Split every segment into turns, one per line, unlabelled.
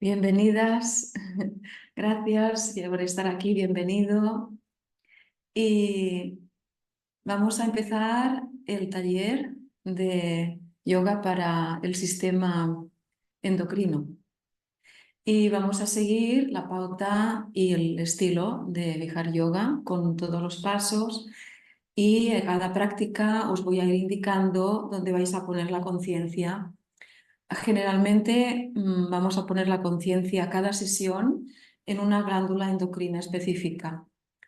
Bienvenidas, gracias por estar aquí, bienvenido. Y vamos a empezar el taller de yoga para el sistema endocrino. Y vamos a seguir la pauta y el estilo de Vihar Yoga con todos los pasos. Y en cada práctica os voy a ir indicando dónde vais a poner la conciencia. Generalmente vamos a poner la conciencia cada sesión en una glándula endocrina específica.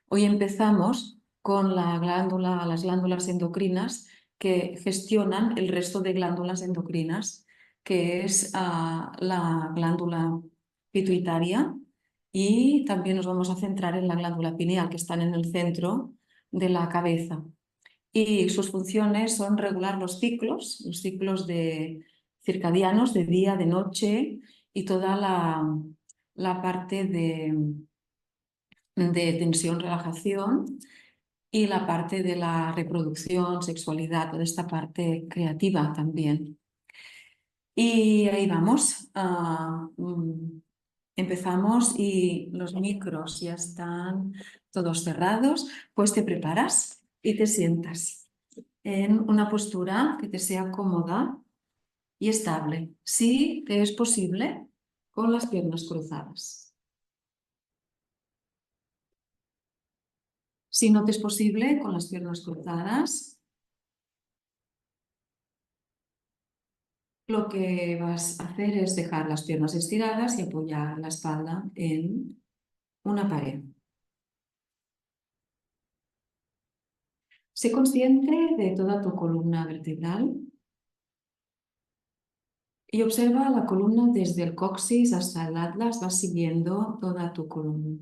Hoy empezamos con las glándulas endocrinas que gestionan el resto de glándulas endocrinas, que es la glándula pituitaria, y también nos vamos a centrar en la glándula pineal, que están en el centro de la cabeza. Y sus funciones son regular los ciclos circadianos de día, de noche, y toda la parte de tensión, relajación, y la parte de la reproducción, sexualidad, toda esta parte creativa también. Y ahí vamos. Empezamos y los micros ya están todos cerrados, pues te preparas y te sientas en una postura que te sea cómoda y estable, si te es posible, con las piernas cruzadas. Si no te es posible, con las piernas cruzadas, lo que vas a hacer es dejar las piernas estiradas y apoyar la espalda en una pared. Sé consciente de toda tu columna vertebral y observa la columna desde el coxis hasta el atlas, vas siguiendo toda tu columna.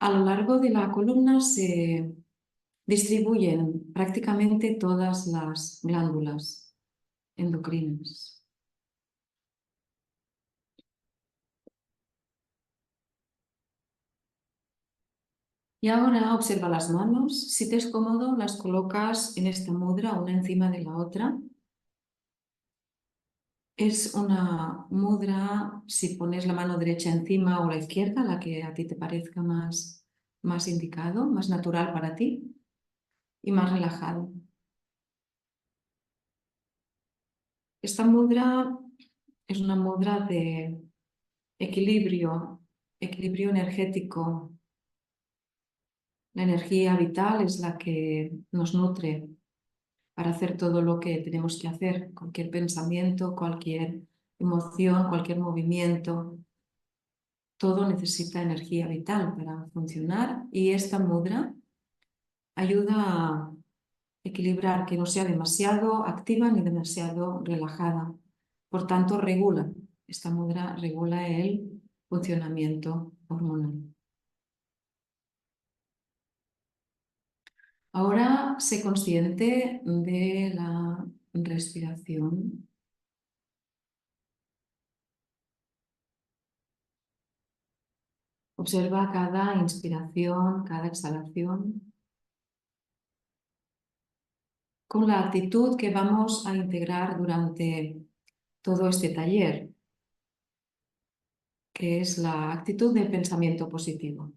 A lo largo de la columna se distribuyen prácticamente todas las glándulas endocrinas. Y ahora observa las manos. Si te es cómodo, las colocas en esta mudra, una encima de la otra. Es una mudra, si pones la mano derecha encima o la izquierda, la que a ti te parezca más indicado, más natural para ti y más relajado. Esta mudra es una mudra de equilibrio energético. La energía vital es la que nos nutre para hacer todo lo que tenemos que hacer, cualquier pensamiento, cualquier emoción, cualquier movimiento. Todo necesita energía vital para funcionar, y esta mudra ayuda a equilibrar, que no sea demasiado activa ni demasiado relajada. Por tanto, esta mudra regula el funcionamiento hormonal. Ahora sé consciente de la respiración. Observa cada inspiración, cada exhalación, con la actitud que vamos a integrar durante todo este taller, que es la actitud del pensamiento positivo.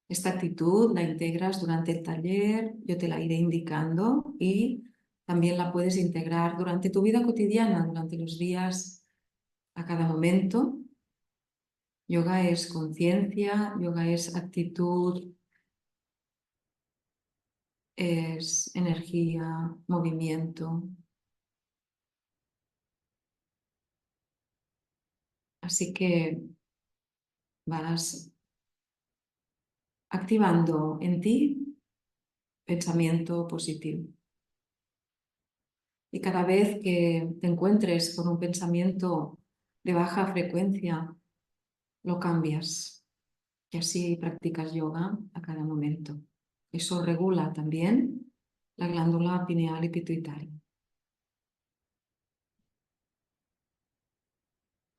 Esta actitud la integras durante el taller, yo te la iré indicando, y también la puedes integrar durante tu vida cotidiana, durante los días, a cada momento. Yoga es conciencia, yoga es actitud, es energía, movimiento. Así que vas activando en ti pensamiento positivo. Y cada vez que te encuentres con un pensamiento de baja frecuencia, lo cambias. Y así practicas yoga a cada momento. Eso regula también la glándula pineal y pituitaria.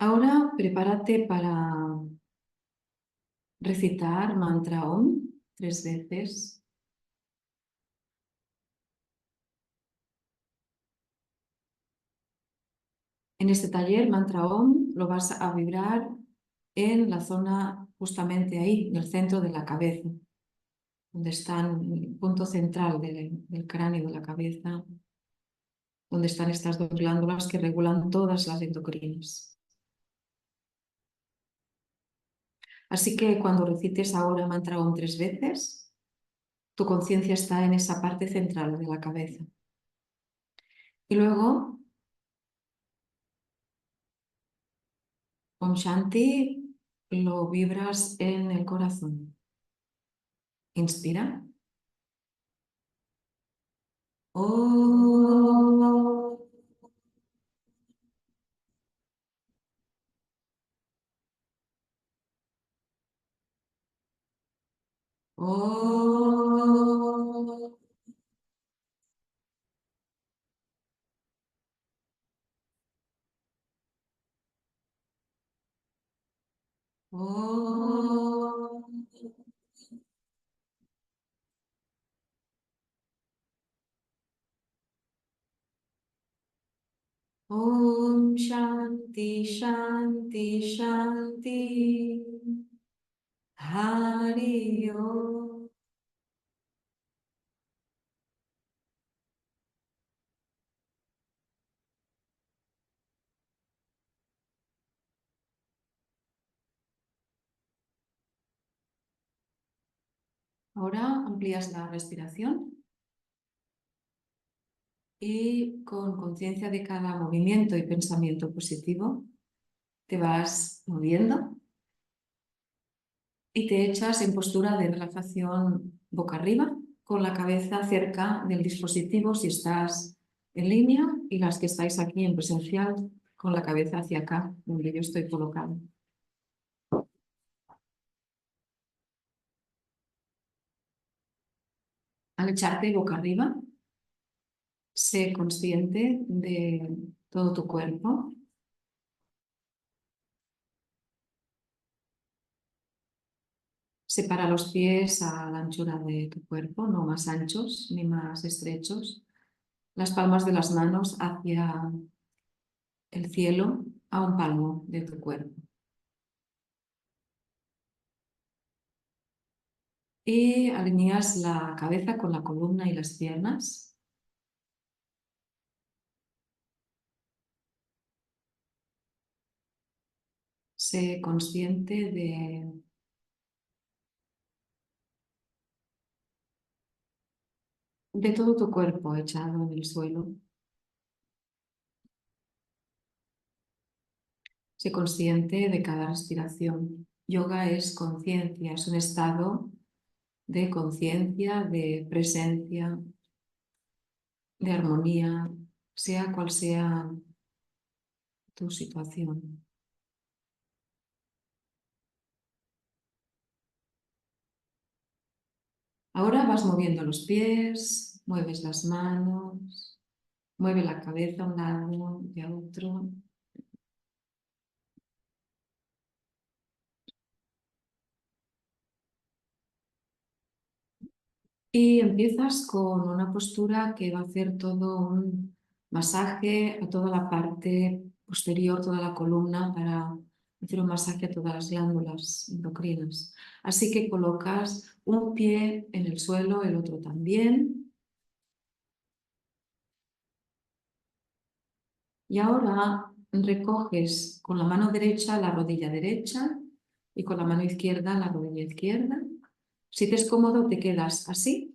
Ahora prepárate para recitar mantra Om 3 veces. En este taller, Mantra Om, lo vas a vibrar en la zona justamente ahí, en el centro de la cabeza, donde está el punto central del cráneo de la cabeza, donde están estas dos glándulas que regulan todas las endocrinas. Así que cuando recites ahora Mantra Om 3 veces, tu conciencia está en esa parte central de la cabeza. Y luego, Om Shanti lo vibras en el corazón. Inspira. Om. Om. Om. Om Shanti Shanti Shanti. Hari Om. Ahora amplías la respiración y con conciencia de cada movimiento y pensamiento positivo te vas moviendo y te echas en postura de relajación boca arriba, con la cabeza cerca del dispositivo si estás en línea y las que estáis aquí en presencial con la cabeza hacia acá, donde yo estoy colocado. Al echarte boca arriba, sé consciente de todo tu cuerpo. Separa los pies a la anchura de tu cuerpo, no más anchos ni más estrechos. Las palmas de las manos hacia el cielo a un palmo de tu cuerpo. Y alineas la cabeza con la columna y las piernas. Sé consciente de todo tu cuerpo echado en el suelo. Sé consciente de cada respiración. Yoga es conciencia, es un estado de conciencia, de presencia, de armonía, sea cual sea tu situación. Ahora vas moviendo los pies, mueves las manos, mueve la cabeza a un lado y a otro. Y empiezas con una postura que va a hacer todo un masaje a toda la parte posterior, toda la columna, para hacer un masaje a todas las glándulas endocrinas. Así que colocas un pie en el suelo, el otro también. Y ahora recoges con la mano derecha la rodilla derecha y con la mano izquierda la rodilla izquierda. Si te es cómodo, te quedas así.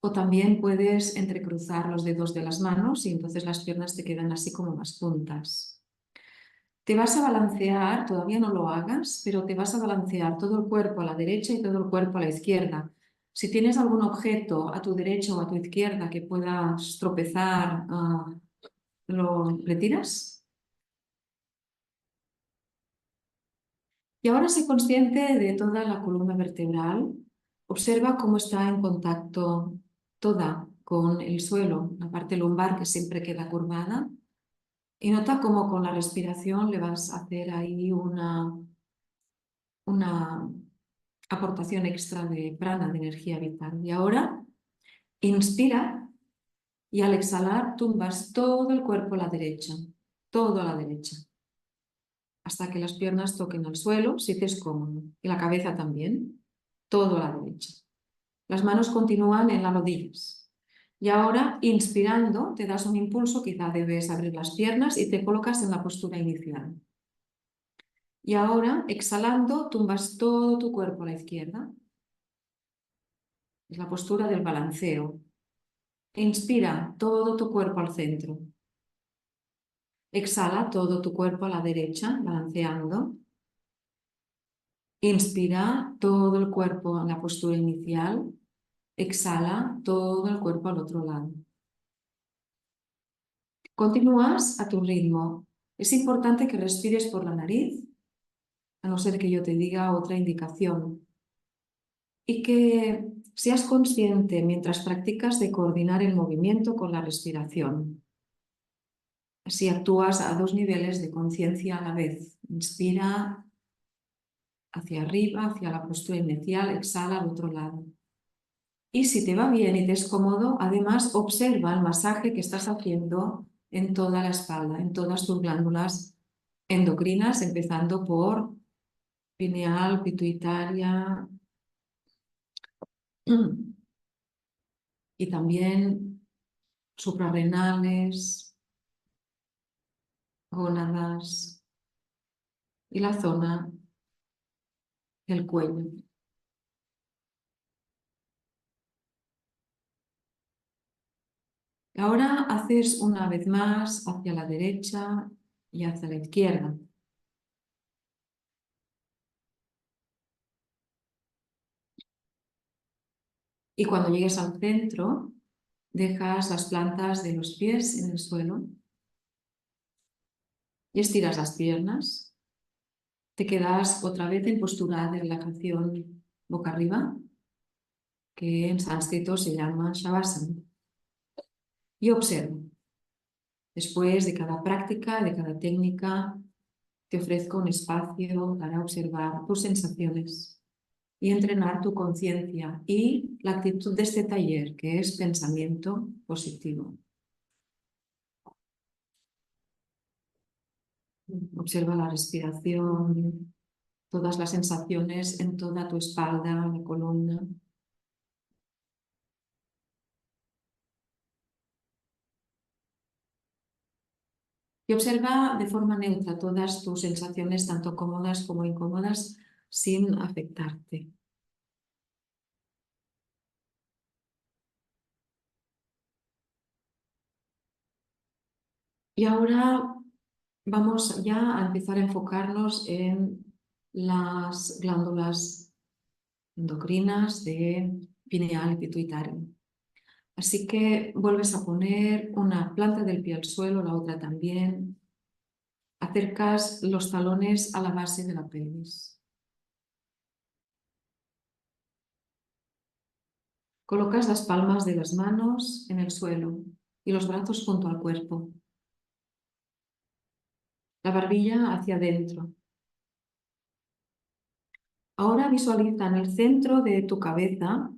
O también puedes entrecruzar los dedos de las manos y entonces las piernas te quedan así como más juntas. Te vas a balancear, todavía no lo hagas, pero te vas a balancear todo el cuerpo a la derecha y todo el cuerpo a la izquierda. Si tienes algún objeto a tu derecha o a tu izquierda que puedas tropezar, lo retiras. Y ahora sé consciente de toda la columna vertebral. Observa cómo está en contacto toda con el suelo, la parte lumbar que siempre queda curvada. Y nota cómo con la respiración le vas a hacer ahí una aportación extra de prana, de energía vital. Y ahora inspira y al exhalar tumbas todo el cuerpo a la derecha. todo a la derecha, hasta que las piernas toquen el suelo, si te es cómodo, y la cabeza también, todo a la derecha. Las manos continúan en las rodillas. Y ahora, inspirando, te das un impulso, quizá debes abrir las piernas y te colocas en la postura inicial. Y ahora, exhalando, tumbas todo tu cuerpo a la izquierda. Es la postura del balanceo. Inspira todo tu cuerpo al centro. Exhala todo tu cuerpo a la derecha, balanceando. Inspira todo el cuerpo en la postura inicial. Exhala todo el cuerpo al otro lado. Continúas a tu ritmo. Es importante que respires por la nariz, a no ser que yo te diga otra indicación. Y que seas consciente mientras practicas de coordinar el movimiento con la respiración. Así actúas a dos niveles de conciencia a la vez. Inspira hacia arriba, hacia la postura inicial, exhala al otro lado. Y si te va bien y te es cómodo, además observa el masaje que estás haciendo en toda la espalda, en todas tus glándulas endocrinas, empezando por pineal, pituitaria y también suprarrenales, gónadas y la zona del cuello. Ahora haces una vez más hacia la derecha y hacia la izquierda. Y cuando llegues al centro, dejas las plantas de los pies en el suelo y estiras las piernas. Te quedas otra vez en postura de relajación boca arriba, que en sánscrito se llama Shavasana. Y observa. Después de cada práctica, de cada técnica, te ofrezco un espacio para observar tus sensaciones y entrenar tu conciencia y la actitud de este taller, que es pensamiento positivo. Observa la respiración, todas las sensaciones en toda tu espalda, la columna. Y observa de forma neutra todas tus sensaciones, tanto cómodas como incómodas, sin afectarte. Y ahora vamos ya a empezar a enfocarnos en las glándulas endocrinas de pineal y pituitario. Así que vuelves a poner una planta del pie al suelo, la otra también. Acercas los talones a la base de la pelvis. Colocas las palmas de las manos en el suelo y los brazos junto al cuerpo. La barbilla hacia adentro. Ahora visualiza en el centro de tu cabeza,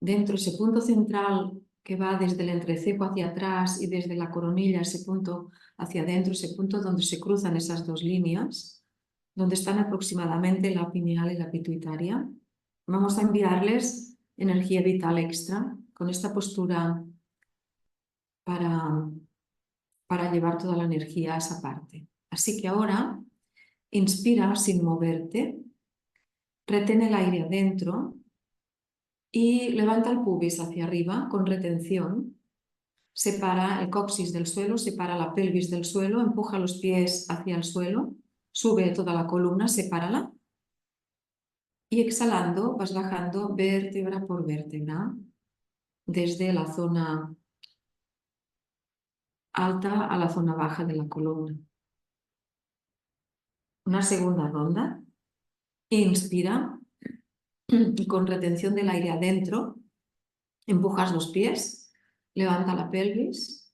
dentro ese punto central que va desde el entrecejo hacia atrás y desde la coronilla, ese punto hacia adentro, ese punto donde se cruzan esas dos líneas, donde están aproximadamente la pineal y la pituitaria. Vamos a enviarles energía vital extra con esta postura para llevar toda la energía a esa parte. Así que ahora inspira sin moverte, retén el aire adentro y levanta el pubis hacia arriba con retención. Separa el coxis del suelo, separa la pelvis del suelo, empuja los pies hacia el suelo, sube toda la columna, sepárala. Y exhalando vas bajando vértebra por vértebra, desde la zona alta a la zona baja de la columna. Una segunda ronda. Inspira y con retención del aire adentro, empujas los pies, levanta la pelvis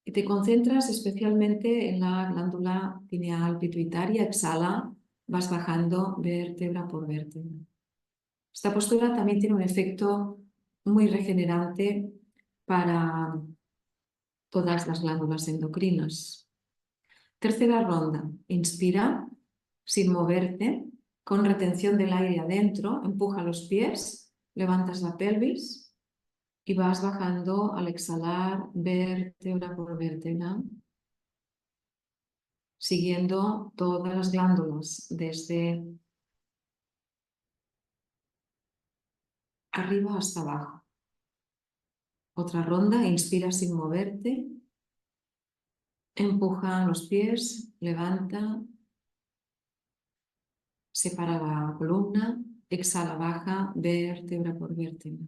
y te concentras especialmente en la glándula pineal pituitaria. Exhala, vas bajando vértebra por vértebra. Esta postura también tiene un efecto muy regenerante para todas las glándulas endocrinas. Tercera ronda, inspira sin moverte, con retención del aire adentro, empuja los pies, levantas la pelvis y vas bajando al exhalar vértebra por vértebra, siguiendo todas las glándulas desde arriba hasta abajo. Otra ronda, inspira sin moverte, empuja los pies, levanta, separa la columna, exhala, baja, vértebra por vértebra.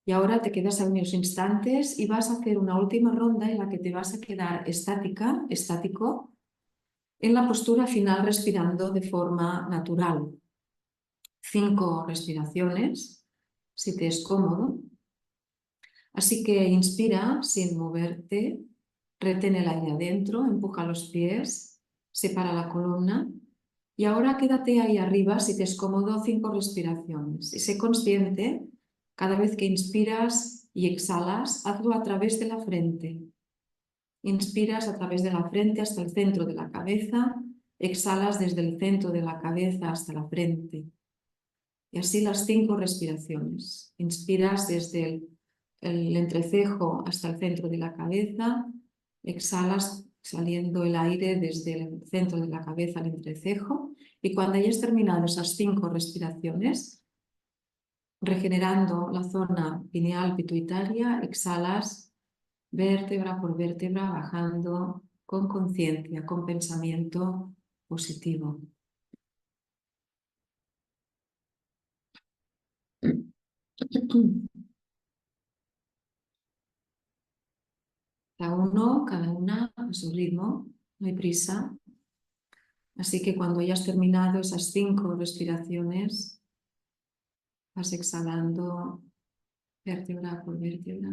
Y ahora te quedas ahí unos instantes y vas a hacer una última ronda en la que te vas a quedar estático, en la postura final respirando de forma natural. 5 respiraciones, si te es cómodo. Así que inspira sin moverte, retén el aire adentro, empuja los pies, separa la columna y ahora quédate ahí arriba, si te es cómodo, 5 respiraciones. Y sé consciente, cada vez que inspiras y exhalas, hazlo a través de la frente. Inspiras a través de la frente hasta el centro de la cabeza, exhalas desde el centro de la cabeza hasta la frente. Y así las 5 respiraciones. Inspiras desde el entrecejo hasta el centro de la cabeza, exhalas saliendo el aire desde el centro de la cabeza al entrecejo y cuando hayas terminado esas 5 respiraciones, regenerando la zona pineal pituitaria, exhalas vértebra por vértebra, bajando con conciencia, con pensamiento positivo. Cada una a su ritmo, no hay prisa. Así que cuando hayas terminado esas 5 respiraciones, vas exhalando vértebra por vértebra.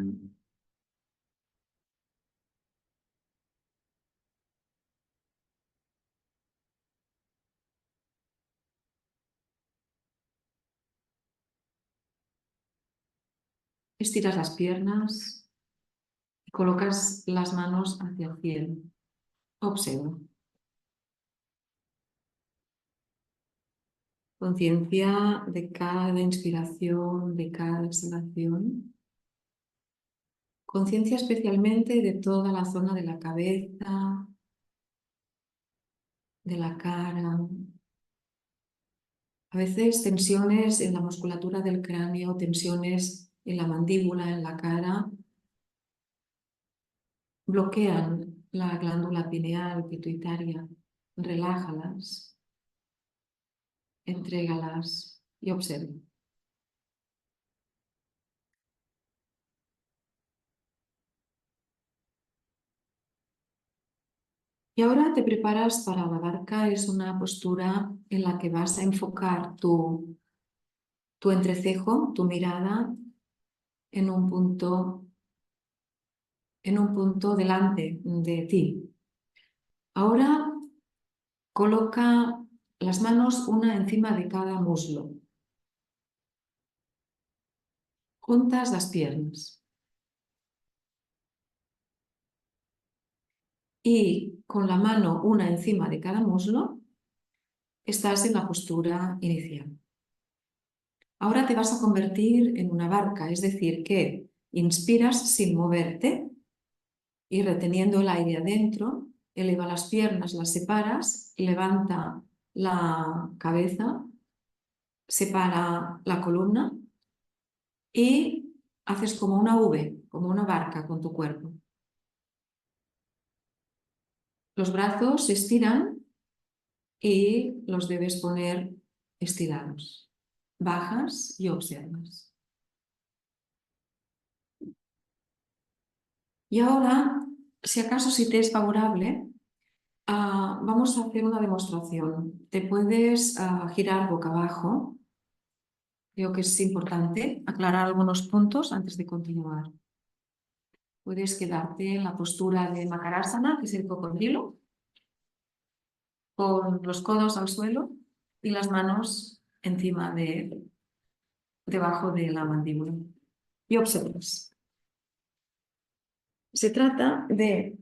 Estiras las piernas y colocas las manos hacia el cielo. Observa. Conciencia de cada inspiración, de cada exhalación. Conciencia especialmente de toda la zona de la cabeza, de la cara. A veces tensiones en la musculatura del cráneo, tensiones en la mandíbula, en la cara, bloquean la glándula pineal pituitaria. Relájalas, entrégalas y observa. Y ahora te preparas para la barca. Es una postura en la que vas a enfocar tu entrecejo, tu mirada en un punto delante de ti. Ahora coloca las manos una encima de cada muslo. Juntas las piernas. Y con la mano una encima de cada muslo, estás en la postura inicial. Ahora te vas a convertir en una barca, es decir, que inspiras sin moverte y reteniendo el aire adentro, eleva las piernas, las separas, levanta la cabeza, separa la columna y haces como una V, como una barca con tu cuerpo. Los brazos se estiran y los debes poner estirados. Bajas y observas. Y ahora, si acaso si te es favorable, vamos a hacer una demostración. Te puedes girar boca abajo. Creo que es importante aclarar algunos puntos antes de continuar. Puedes quedarte en la postura de Makarasana, que es el cocodrilo, con los codos al suelo y las manos encima debajo de la mandíbula. y observas. Se trata de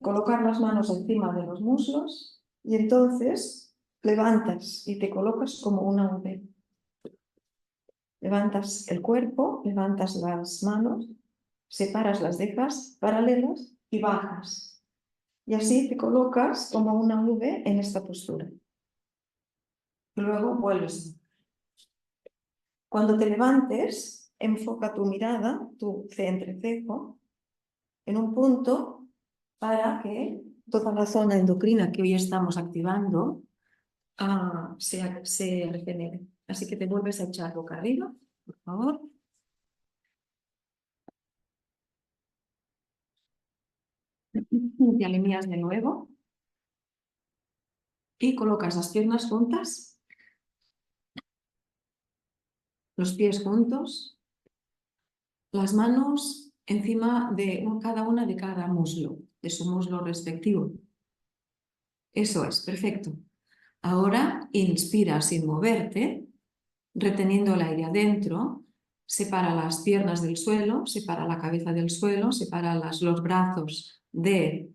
colocar las manos encima de los muslos y entonces levantas y te colocas como una V. Levantas el cuerpo, levantas las manos, separas las cejas paralelas y bajas. Y así te colocas como una V en esta postura. Y luego vuelves. Cuando te levantes, enfoca tu mirada, tu entrecejo, en un punto para que toda la zona endocrina que hoy estamos activando se regenere. Así que te vuelves a echar boca arriba, por favor. Te alineas de nuevo y colocas las piernas juntas, los pies juntos, las manos encima de cada una de cada muslo, de su muslo respectivo. Eso es, perfecto. Ahora inspira sin moverte, reteniendo el aire adentro, separa las piernas del suelo, separa la cabeza del suelo, separa los brazos de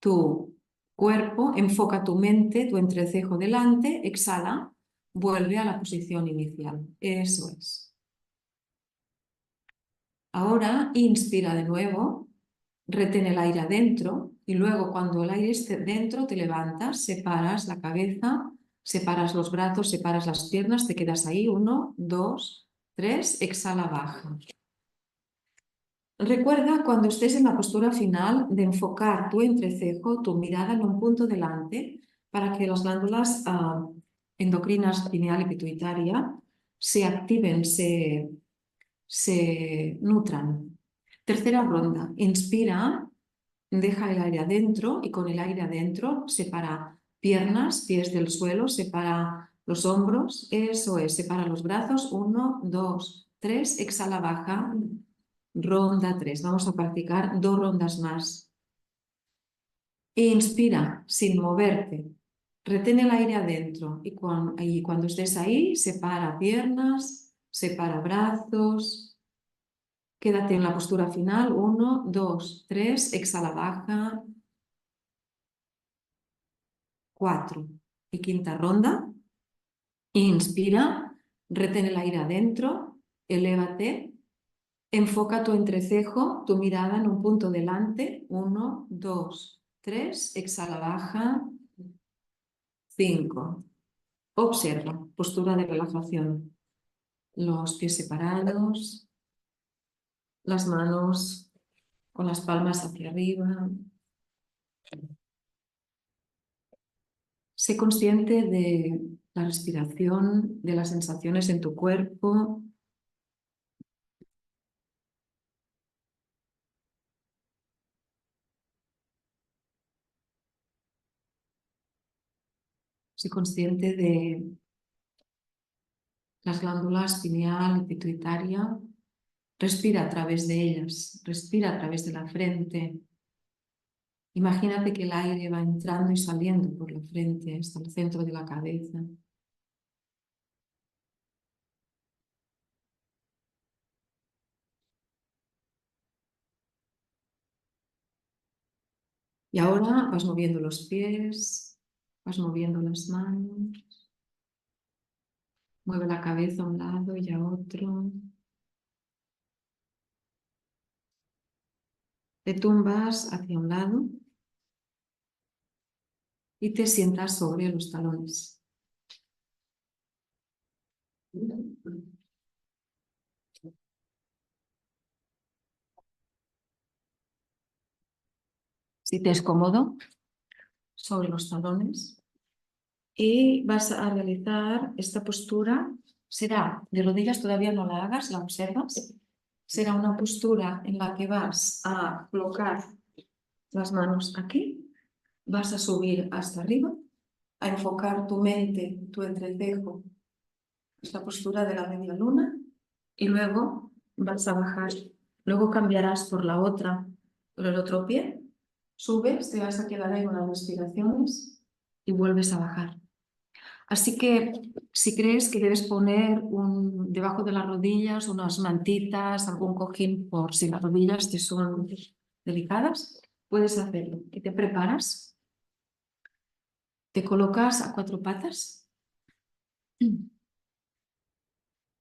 tu cuerpo, enfoca tu mente, tu entrecejo delante, exhala, vuelve a la posición inicial. Eso es. Ahora inspira de nuevo, retén el aire adentro y luego cuando el aire esté dentro te levantas, separas la cabeza, separas los brazos, separas las piernas, te quedas ahí, 1, 2, 3, exhala, baja. Recuerda cuando estés en la postura final de enfocar tu entrecejo, tu mirada en un punto delante para que las glándulas endocrinas pineal y pituitaria se activen, se nutran. Tercera ronda, inspira, deja el aire adentro y con el aire adentro separa piernas, pies del suelo, separa los hombros, eso es, separa los brazos, 1, 2, 3, exhala, baja, ronda 3. Vamos a practicar 2 rondas más. Inspira sin moverte, retén el aire adentro y cuando estés ahí, separa piernas, separa brazos. Quédate en la postura final, 1, 2, 3, exhala, baja, 4. Y quinta ronda, inspira, retén el aire adentro, elévate, enfoca tu entrecejo, tu mirada en un punto delante, 1, 2, 3, exhala, baja, 5. Observa, postura de relajación, los pies separados, las manos con las palmas hacia arriba. Sé consciente de la respiración, de las sensaciones en tu cuerpo. Sé consciente de las glándulas pineal y pituitaria. Respira a través de ellas, respira a través de la frente. Imagínate que el aire va entrando y saliendo por la frente hasta el centro de la cabeza. Y ahora vas moviendo los pies, vas moviendo las manos. Mueve la cabeza a un lado y a otro. Te tumbas hacia un lado y te sientas sobre los talones. Si te es cómodo, sobre los talones. Y vas a realizar esta postura. Será de rodillas, todavía no la hagas, la observas. Será una postura en la que vas a colocar las manos aquí, vas a subir hasta arriba, a enfocar tu mente, tu entrecejo, esta postura de la media luna, y luego vas a bajar. Luego cambiarás por la otra, por el otro pie, subes, te vas a quedar ahí unas respiraciones y vuelves a bajar. Así que si crees que debes poner debajo de las rodillas unas mantitas, algún cojín por si las rodillas te son delicadas, puedes hacerlo. Y te preparas, te colocas a cuatro patas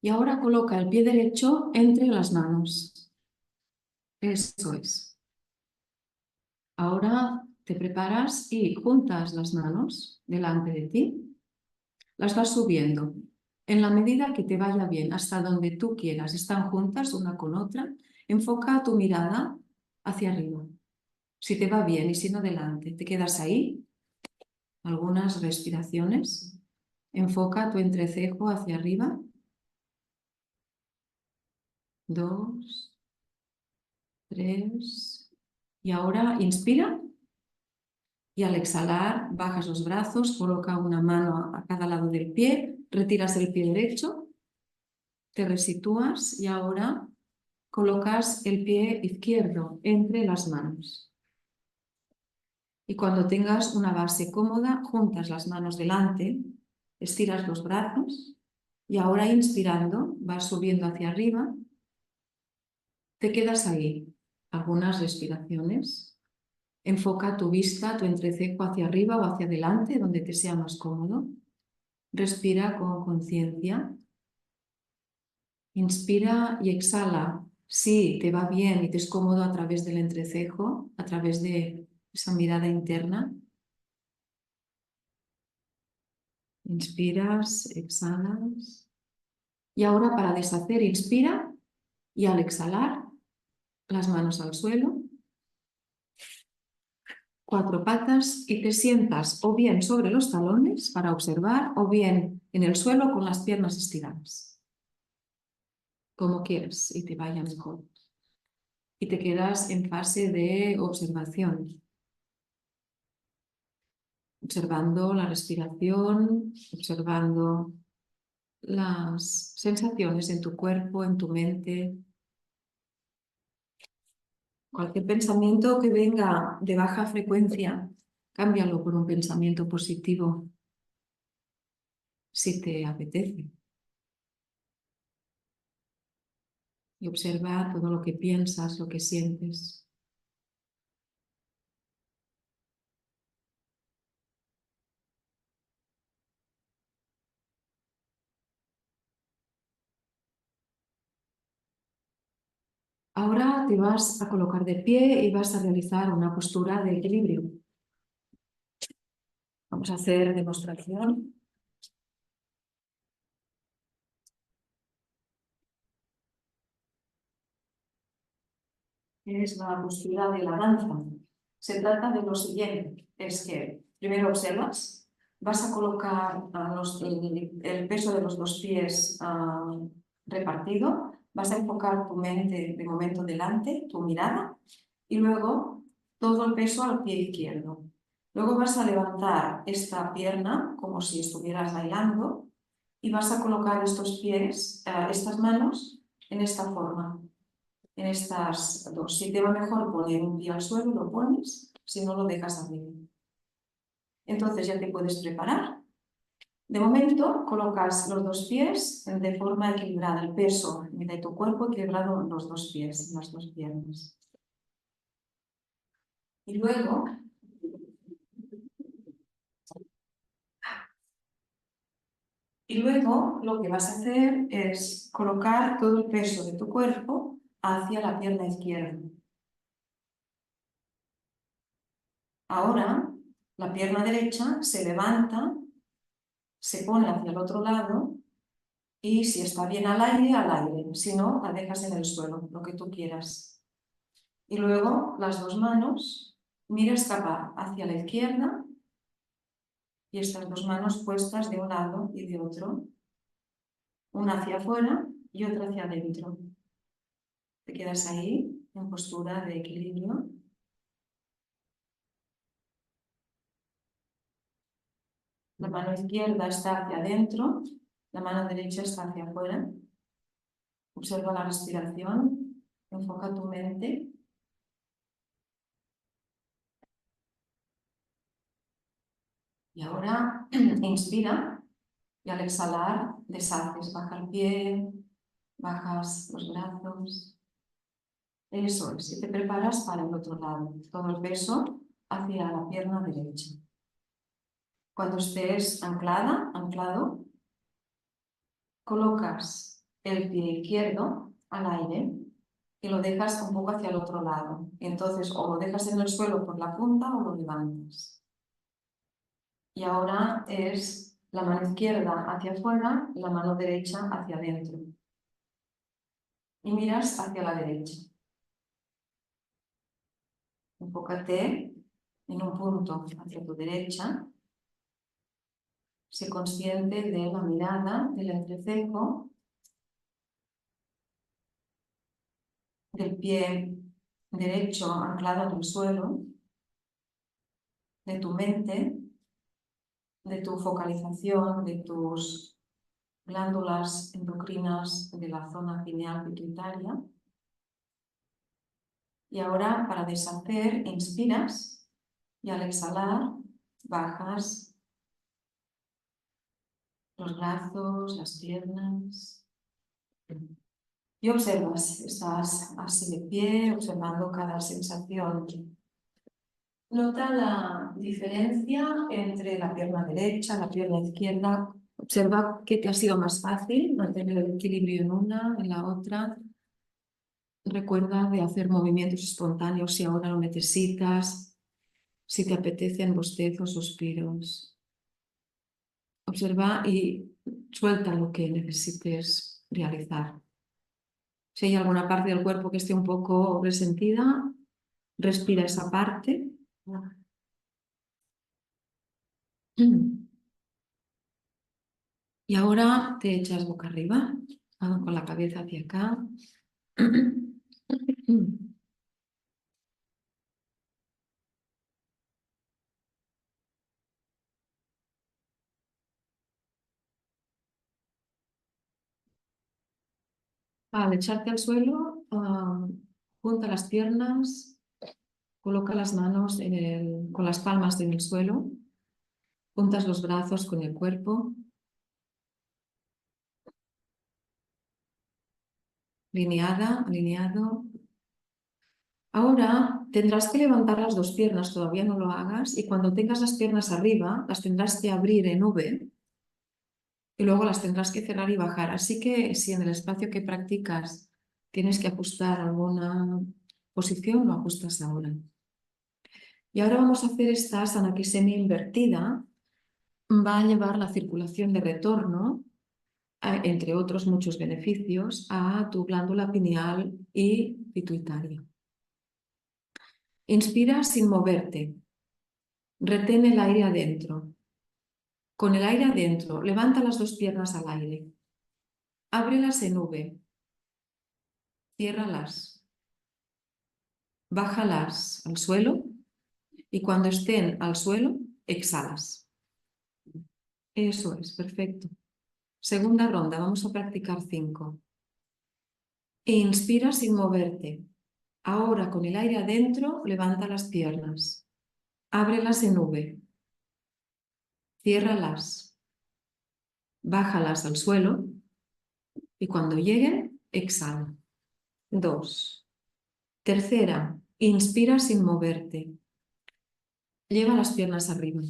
y ahora coloca el pie derecho entre las manos. Eso es. Ahora te preparas y juntas las manos delante de ti. Las vas subiendo en la medida que te vaya bien, hasta donde tú quieras. Están juntas una con otra. Enfoca tu mirada hacia arriba. Si te va bien y si no, delante. Te quedas ahí. Algunas respiraciones. Enfoca tu entrecejo hacia arriba. 2, 3. Y ahora inspira. Y al exhalar, bajas los brazos, coloca una mano a cada lado del pie, retiras el pie derecho, te resitúas y ahora colocas el pie izquierdo entre las manos. Y cuando tengas una base cómoda, juntas las manos delante, estiras los brazos y ahora inspirando, vas subiendo hacia arriba, te quedas ahí. Algunas respiraciones. Enfoca tu vista, tu entrecejo hacia arriba o hacia adelante, donde te sea más cómodo. Respira con conciencia. Inspira y exhala. Si te va bien y te es cómodo a través del entrecejo, a través de esa mirada interna. Inspiras, exhalas. Y ahora para deshacer, inspira y al exhalar, las manos al suelo. Cuatro patas y te sientas o bien sobre los talones para observar o bien en el suelo con las piernas estiradas. Como quieras y te vaya mejor. Y te quedas en fase de observación. Observando la respiración, observando las sensaciones en tu cuerpo, en tu mente. Cualquier pensamiento que venga de baja frecuencia, cámbialo por un pensamiento positivo, si te apetece. Y observa todo lo que piensas, lo que sientes. Ahora te vas a colocar de pie y vas a realizar una postura de equilibrio. Vamos a hacer demostración. Es la postura de la danza. Se trata de lo siguiente, es que primero observas, vas a colocar el peso de los dos pies repartido, vas a enfocar tu mente de momento delante, tu mirada, y luego todo el peso al pie izquierdo. Luego vas a levantar esta pierna como si estuvieras bailando y vas a colocar estos pies, estas manos en esta forma. En estas dos. Si te va mejor poner un pie al suelo, lo pones, si no lo dejas arriba. Entonces ya te puedes preparar. De momento colocas los dos pies de forma equilibrada, el peso de tu cuerpo equilibrado en los dos pies, en las dos piernas. Y luego lo que vas a hacer es colocar todo el peso de tu cuerpo hacia la pierna izquierda. Ahora la pierna derecha se levanta, se pone hacia el otro lado y si está bien al aire, si no, la dejas en el suelo, lo que tú quieras. Y luego las dos manos, mira escapar hacia la izquierda y estas dos manos puestas de un lado y de otro, una hacia afuera y otra hacia adentro. Te quedas ahí en postura de equilibrio. La mano izquierda está hacia adentro, la mano derecha está hacia afuera. Observa la respiración, enfoca tu mente. Y ahora inspira Y al exhalar, deshaces, baja el pie, bajas los brazos. Eso es, y te preparas para el otro lado. Todo el peso hacia la pierna derecha. Cuando estés anclada, anclado, colocas el pie izquierdo al aire y lo dejas un poco hacia el otro lado. Y entonces o lo dejas en el suelo por la punta o lo levantas. Y ahora es la mano izquierda hacia afuera y la mano derecha hacia adentro. Y miras hacia la derecha. Enfócate en un punto hacia tu derecha. Sé consciente de la mirada, del entrecejo, del pie derecho anclado en el suelo, de tu mente, de tu focalización, de tus glándulas endocrinas de la zona pineal pituitaria. Y ahora, para deshacer, inspiras y al exhalar bajas los brazos, las piernas. Y observas, estás así de pie, observando cada sensación. Nota la diferencia entre la pierna derecha, la pierna izquierda. Observa qué te ha sido más fácil, mantener el equilibrio en una, en la otra. Recuerda de hacer movimientos espontáneos si ahora lo necesitas, si te apetecen bostezos, suspiros. Observa y suelta lo que necesites realizar. Si hay alguna parte del cuerpo que esté un poco resentida, respira esa parte. Y ahora te echas boca arriba, con la cabeza hacia acá. Al echarte al suelo, junta las piernas, coloca las manos con las palmas en el suelo, juntas los brazos con el cuerpo, alineado. Ahora tendrás que levantar las dos piernas, todavía no lo hagas, y cuando tengas las piernas arriba, las tendrás que abrir en V y luego las tendrás que cerrar y bajar. Así que si en el espacio que practicas tienes que ajustar alguna posición, lo ajustas ahora. Y ahora vamos a hacer esta asana que es semi-invertida. Va a llevar la circulación de retorno, entre otros muchos beneficios, a tu glándula pineal y pituitaria. Inspira sin moverte. Retén el aire adentro. Con el aire adentro, levanta las dos piernas al aire. Ábrelas en V. Ciérralas. Bájalas al suelo y cuando estén al suelo, exhalas. Eso es, perfecto. Segunda ronda, vamos a practicar 5. Inspira sin moverte. Ahora con el aire adentro, levanta las piernas. Ábrelas en V. Ciérralas. Bájalas al suelo y cuando lleguen, exhala. 2. Tercera, inspira sin moverte. Lleva las piernas arriba.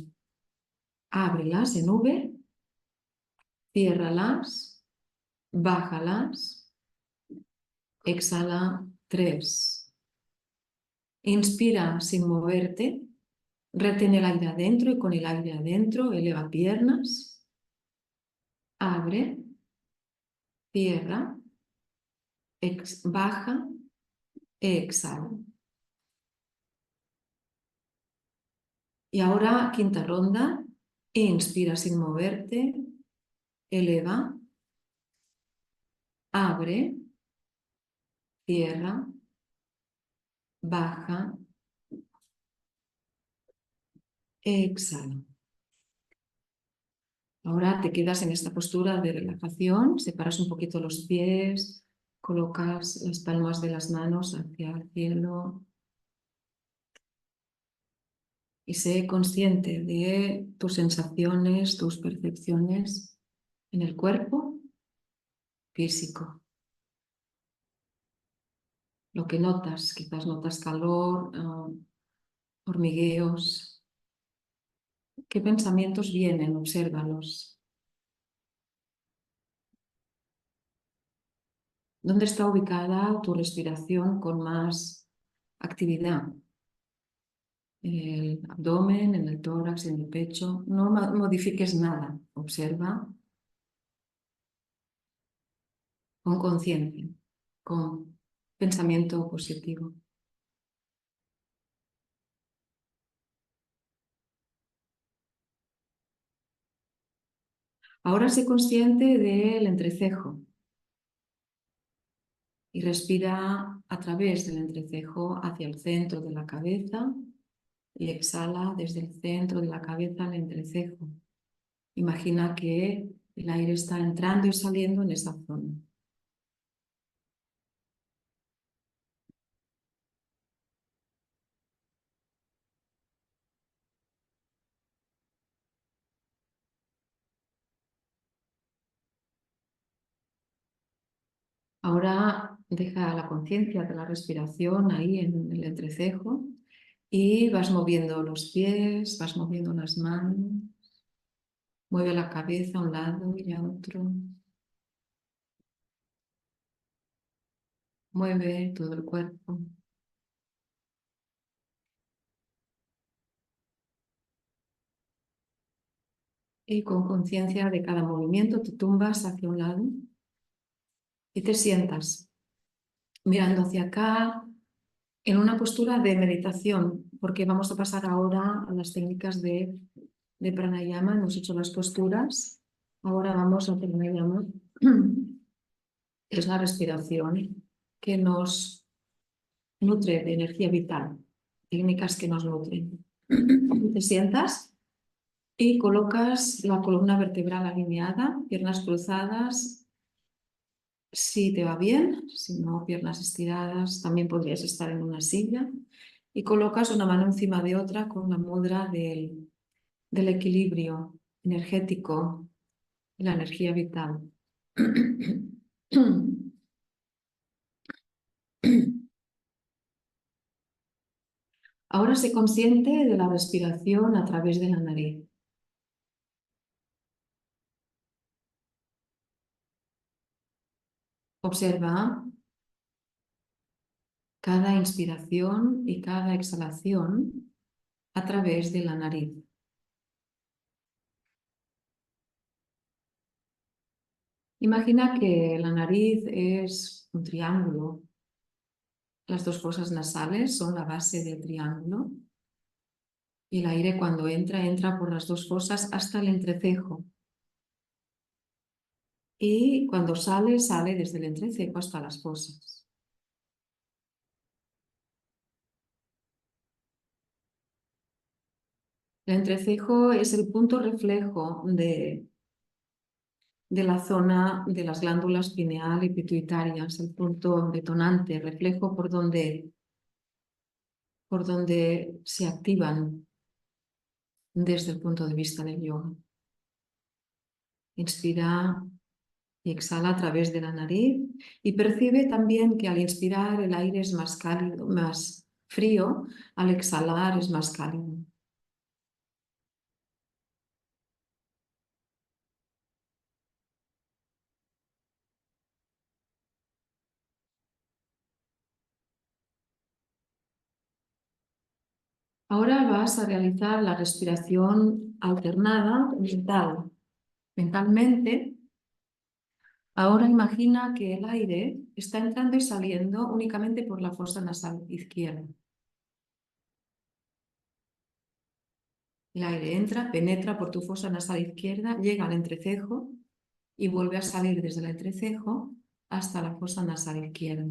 Ábrelas en V. Ciérralas. Bájalas. Exhala. 3. Inspira sin moverte. Retén el aire adentro y con el aire adentro eleva piernas. Abre. Cierra. Baja. Exhala. Y ahora, quinta ronda. Inspira sin moverte. Eleva. Abre. Cierra. Baja. Exhala. Ahora te quedas en esta postura de relajación. Separas un poquito los pies. Colocas las palmas de las manos hacia el cielo. Y sé consciente de tus sensaciones, tus percepciones. en el cuerpo físico. Lo que notas, quizás notas calor, hormigueos. ¿Qué pensamientos vienen? Obsérvalos. ¿Dónde está ubicada tu respiración con más actividad? En el abdomen, en el tórax, en el pecho. No modifiques nada. Observa con conciencia, con pensamiento positivo. Ahora sé consciente del entrecejo y respira a través del entrecejo hacia el centro de la cabeza y exhala desde el centro de la cabeza al entrecejo. Imagina que el aire está entrando y saliendo en esa zona. Ahora deja la conciencia de la respiración ahí en el entrecejo y vas moviendo los pies, vas moviendo las manos, mueve la cabeza a un lado y a otro, mueve todo el cuerpo. Y con conciencia de cada movimiento te tumbas hacia un lado y te sientas mirando hacia acá en una postura de meditación, porque vamos a pasar ahora a las técnicas de pranayama. Hemos hecho las posturas, ahora vamos a hacer pranayama. Es la respiración que nos nutre de energía vital, técnicas que nos nutren. Te sientas y colocas la columna vertebral alineada, piernas cruzadas. Si te va bien, si no, piernas estiradas, también podrías estar en una silla y colocas una mano encima de otra con la mudra del equilibrio energético y la energía vital. Ahora sé consciente de la respiración a través de la nariz. Observa cada inspiración y cada exhalación a través de la nariz. Imagina que la nariz es un triángulo. Las dos fosas nasales son la base del triángulo y el aire cuando entra, entra por las dos fosas hasta el entrecejo. Y cuando sale, sale desde el entrecejo hasta las fosas. El entrecejo es el punto reflejo de la zona de las glándulas pineal y pituitarias, el punto detonante, reflejo por donde se activan desde el punto de vista del yoga. Inspira y exhala a través de la nariz y percibe también que al inspirar el aire es más cálido, más frío, al exhalar es más cálido. Ahora vas a realizar la respiración alternada mental. Mentalmente, ahora imagina que el aire está entrando y saliendo únicamente por la fosa nasal izquierda. El aire entra, penetra por tu fosa nasal izquierda, llega al entrecejo y vuelve a salir desde el entrecejo hasta la fosa nasal izquierda.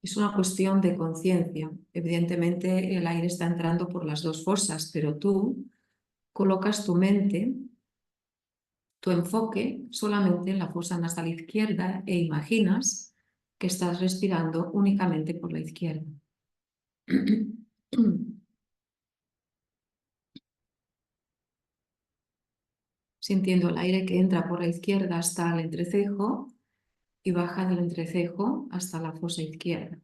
Es una cuestión de conciencia. Evidentemente el aire está entrando por las dos fosas, pero tú colocas tu mente, tu enfoque solamente en la fosa nasal izquierda e imaginas que estás respirando únicamente por la izquierda. sintiendo el aire que entra por la izquierda hasta el entrecejo y baja del entrecejo hasta la fosa izquierda,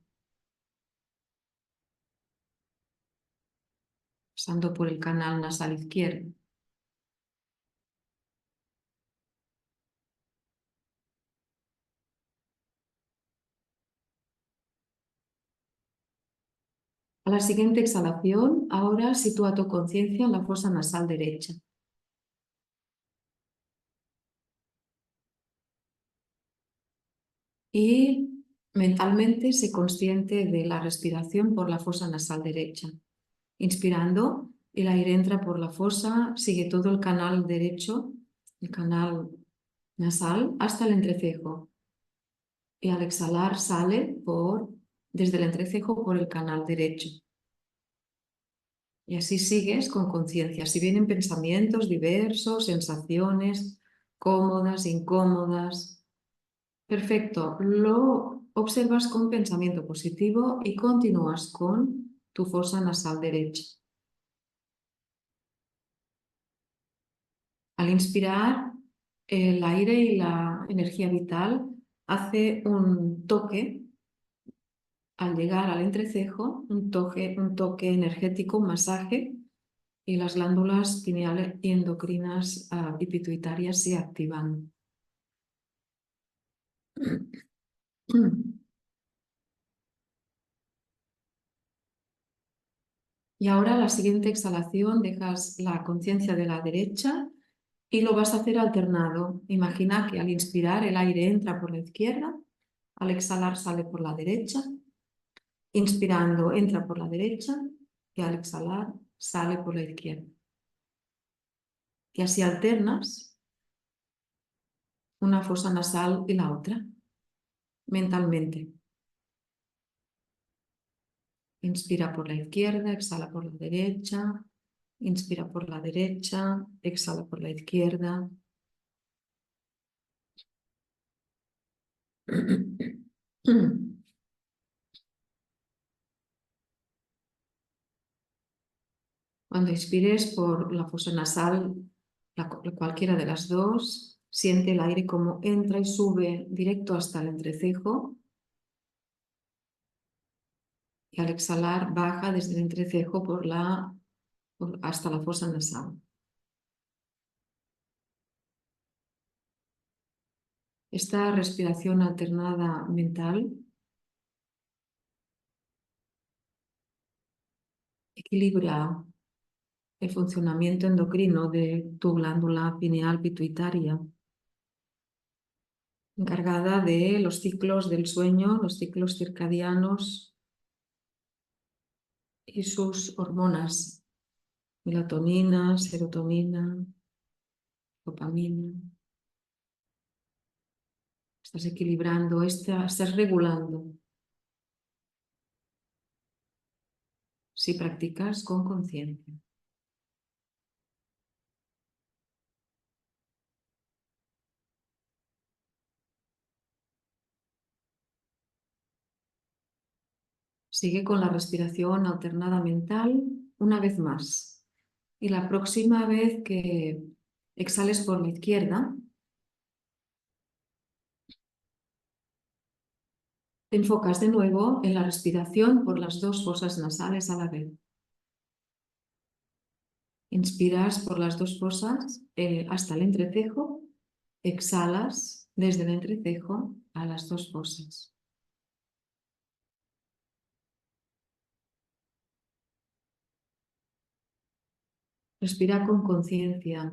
pasando por el canal nasal izquierdo. A la siguiente exhalación, ahora sitúa tu conciencia en la fosa nasal derecha. Y mentalmente sé consciente de la respiración por la fosa nasal derecha. Inspirando, el aire entra por la fosa, sigue todo el canal derecho, el canal nasal, hasta el entrecejo. Y al exhalar sale desde el entrecejo por el canal derecho. Y así sigues con conciencia. Si vienen pensamientos diversos, sensaciones cómodas, incómodas, perfecto. Lo observas con pensamiento positivo y continúas con tu fosa nasal derecha. Al inspirar, el aire y la energía vital hace un toque al llegar al entrecejo, un toque energético, un masaje, y las glándulas pineales y endocrinas y pituitarias se activan. Y ahora la siguiente exhalación dejas la conciencia de la derecha y lo vas a hacer alternado. Imagina que al inspirar el aire entra por la izquierda, al exhalar sale por la derecha, inspirando entra por la derecha y al exhalar sale por la izquierda. Y así alternas una fosa nasal y la otra mentalmente. Inspira por la izquierda, exhala por la derecha, inspira por la derecha, exhala por la izquierda. Cuando inspires por la fosa nasal, cualquiera de las dos, siente el aire como entra y sube directo hasta el entrecejo. Y al exhalar baja desde el entrecejo hasta la fosa nasal. Esta respiración alternada mental equilibra el funcionamiento endocrino de tu glándula pineal pituitaria, encargada de los ciclos del sueño, los ciclos circadianos y sus hormonas, melatonina, serotonina, dopamina. Estás equilibrando, estás regulando. Si practicas con conciencia. Sigue con la respiración alternada mental una vez más. Y la próxima vez que exhales por la izquierda, te enfocas de nuevo en la respiración por las dos fosas nasales a la vez. Inspiras por las dos fosas hasta el entrecejo, exhalas desde el entrecejo a las dos fosas. Respira con conciencia.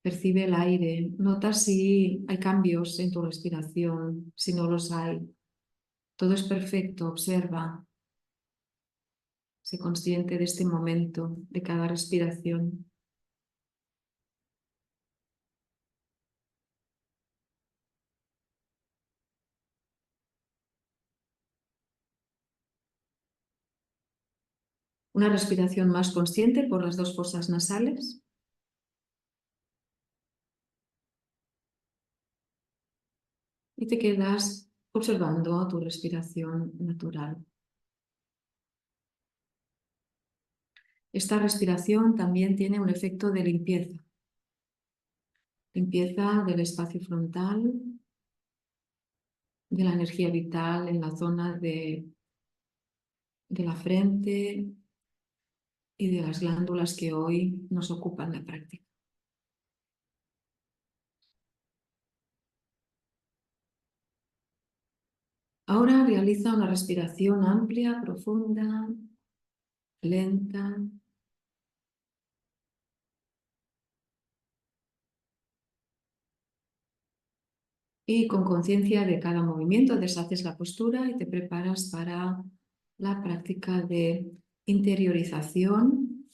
Percibe el aire. Nota si hay cambios en tu respiración, si no los hay. Todo es perfecto. Observa. Sé consciente de este momento, de cada respiración. Una respiración más consciente por las dos fosas nasales. Y te quedas observando tu respiración natural. Esta respiración también tiene un efecto de limpieza. Limpieza del espacio frontal, de la energía vital en la zona de la frente y de las glándulas que hoy nos ocupan la práctica. Ahora realiza una respiración amplia, profunda, lenta. Y con conciencia de cada movimiento deshaces la postura y te preparas para la práctica de interiorización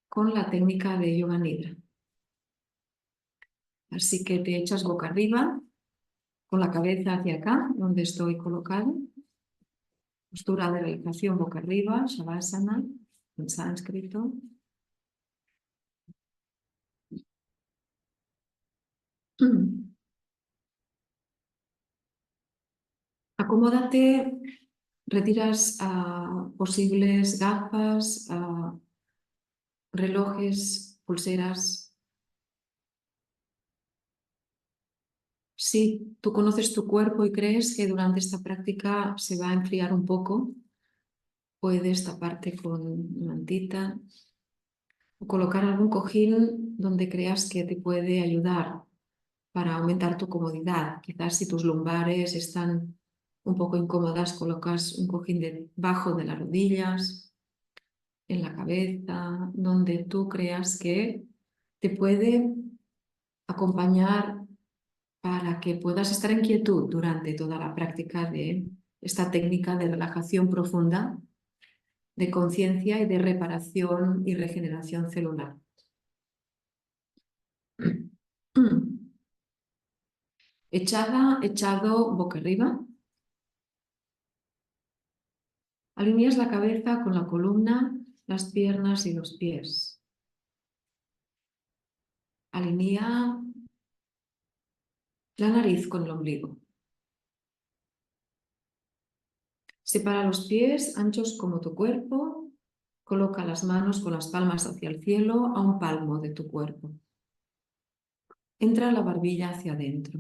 con la técnica de Yoga Nidra. Así que te echas boca arriba, con la cabeza hacia acá, donde estoy colocado. Postura de realización boca arriba, Shavasana, en sánscrito. Acomódate, retiras posibles gafas, relojes, pulseras. Si tú conoces tu cuerpo y crees que durante esta práctica se va a enfriar un poco, puedes taparte con una mantita o colocar algún cojín donde creas que te puede ayudar para aumentar tu comodidad. Quizás si tus lumbares están un poco incómodas, colocas un cojín debajo de las rodillas, en la cabeza, donde tú creas que te puede acompañar para que puedas estar en quietud durante toda la práctica de esta técnica de relajación profunda, de conciencia y de reparación y regeneración celular. Echado boca arriba. Alineas la cabeza con la columna, las piernas y los pies. Alinea la nariz con el ombligo. Separa los pies anchos como tu cuerpo. Coloca las manos con las palmas hacia el cielo a un palmo de tu cuerpo. Entra la barbilla hacia adentro.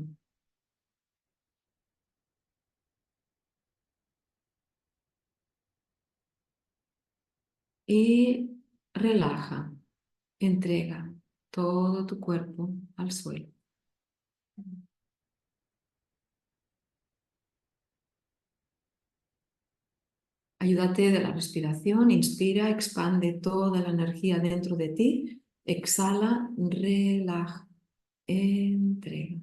Y relaja, entrega todo tu cuerpo al suelo. Ayúdate de la respiración, inspira, expande toda la energía dentro de ti, exhala, relaja, entrega.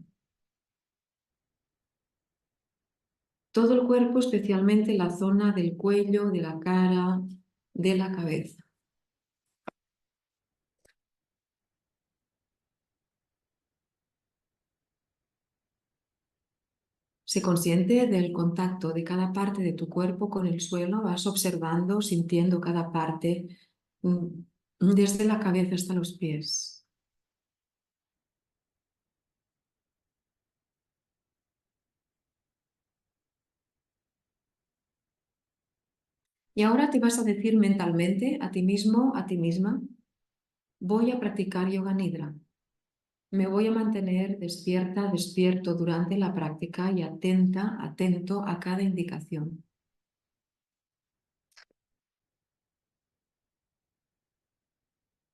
Todo el cuerpo, especialmente la zona del cuello, de la cara, de la cabeza. Sé consciente del contacto de cada parte de tu cuerpo con el suelo, vas observando, sintiendo cada parte desde la cabeza hasta los pies. Y ahora te vas a decir mentalmente a ti mismo, a ti misma, voy a practicar Yoga Nidra. Me voy a mantener despierta, despierto durante la práctica y atenta, atento a cada indicación.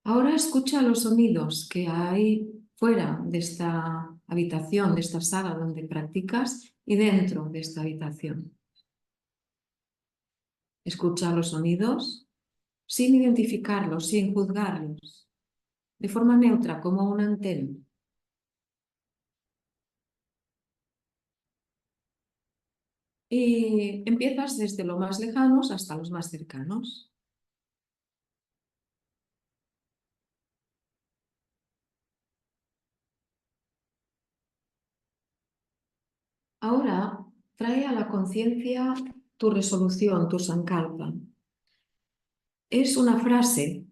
Ahora escucha los sonidos que hay fuera de esta habitación, de esta sala donde practicas y dentro de esta habitación. Escucha los sonidos sin identificarlos, sin juzgarlos, de forma neutra, como una antena. Y empiezas desde los más lejanos hasta los más cercanos. Ahora trae a la conciencia tu resolución, tu sankalpa. Es una frase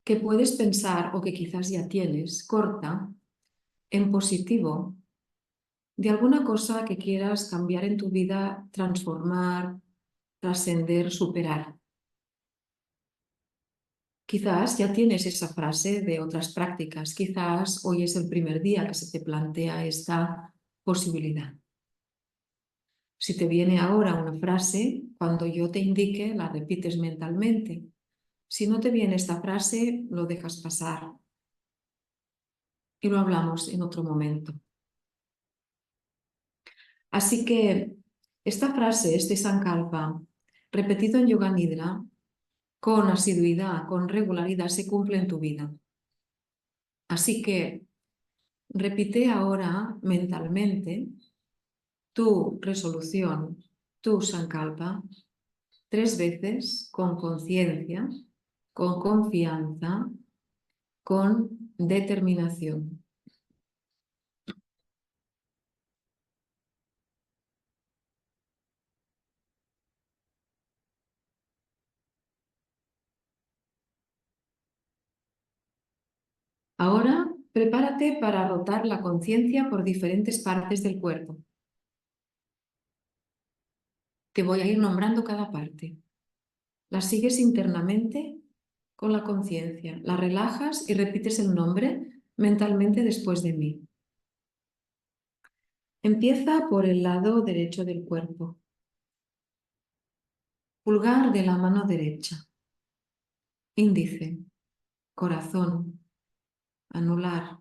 que puedes pensar o que quizás ya tienes, corta, en positivo, de alguna cosa que quieras cambiar en tu vida, transformar, trascender, superar. Quizás ya tienes esa frase de otras prácticas, quizás hoy es el primer día que se te plantea esta posibilidad. Si te viene ahora una frase, cuando yo te indique, la repites mentalmente. Si no te viene esta frase, lo dejas pasar y lo hablamos en otro momento. Así que esta frase, este Sankalpa, repetido en Yoga Nidra, con asiduidad, con regularidad, se cumple en tu vida. Así que repite ahora mentalmente tu resolución, tu Sankalpa, 3 veces con conciencia, con confianza, con determinación. Ahora prepárate para rotar la conciencia por diferentes partes del cuerpo. Te voy a ir nombrando cada parte. La sigues internamente con la conciencia, la relajas y repites el nombre mentalmente después de mí. Empieza por el lado derecho del cuerpo. Pulgar de la mano derecha. Índice, corazón, anular,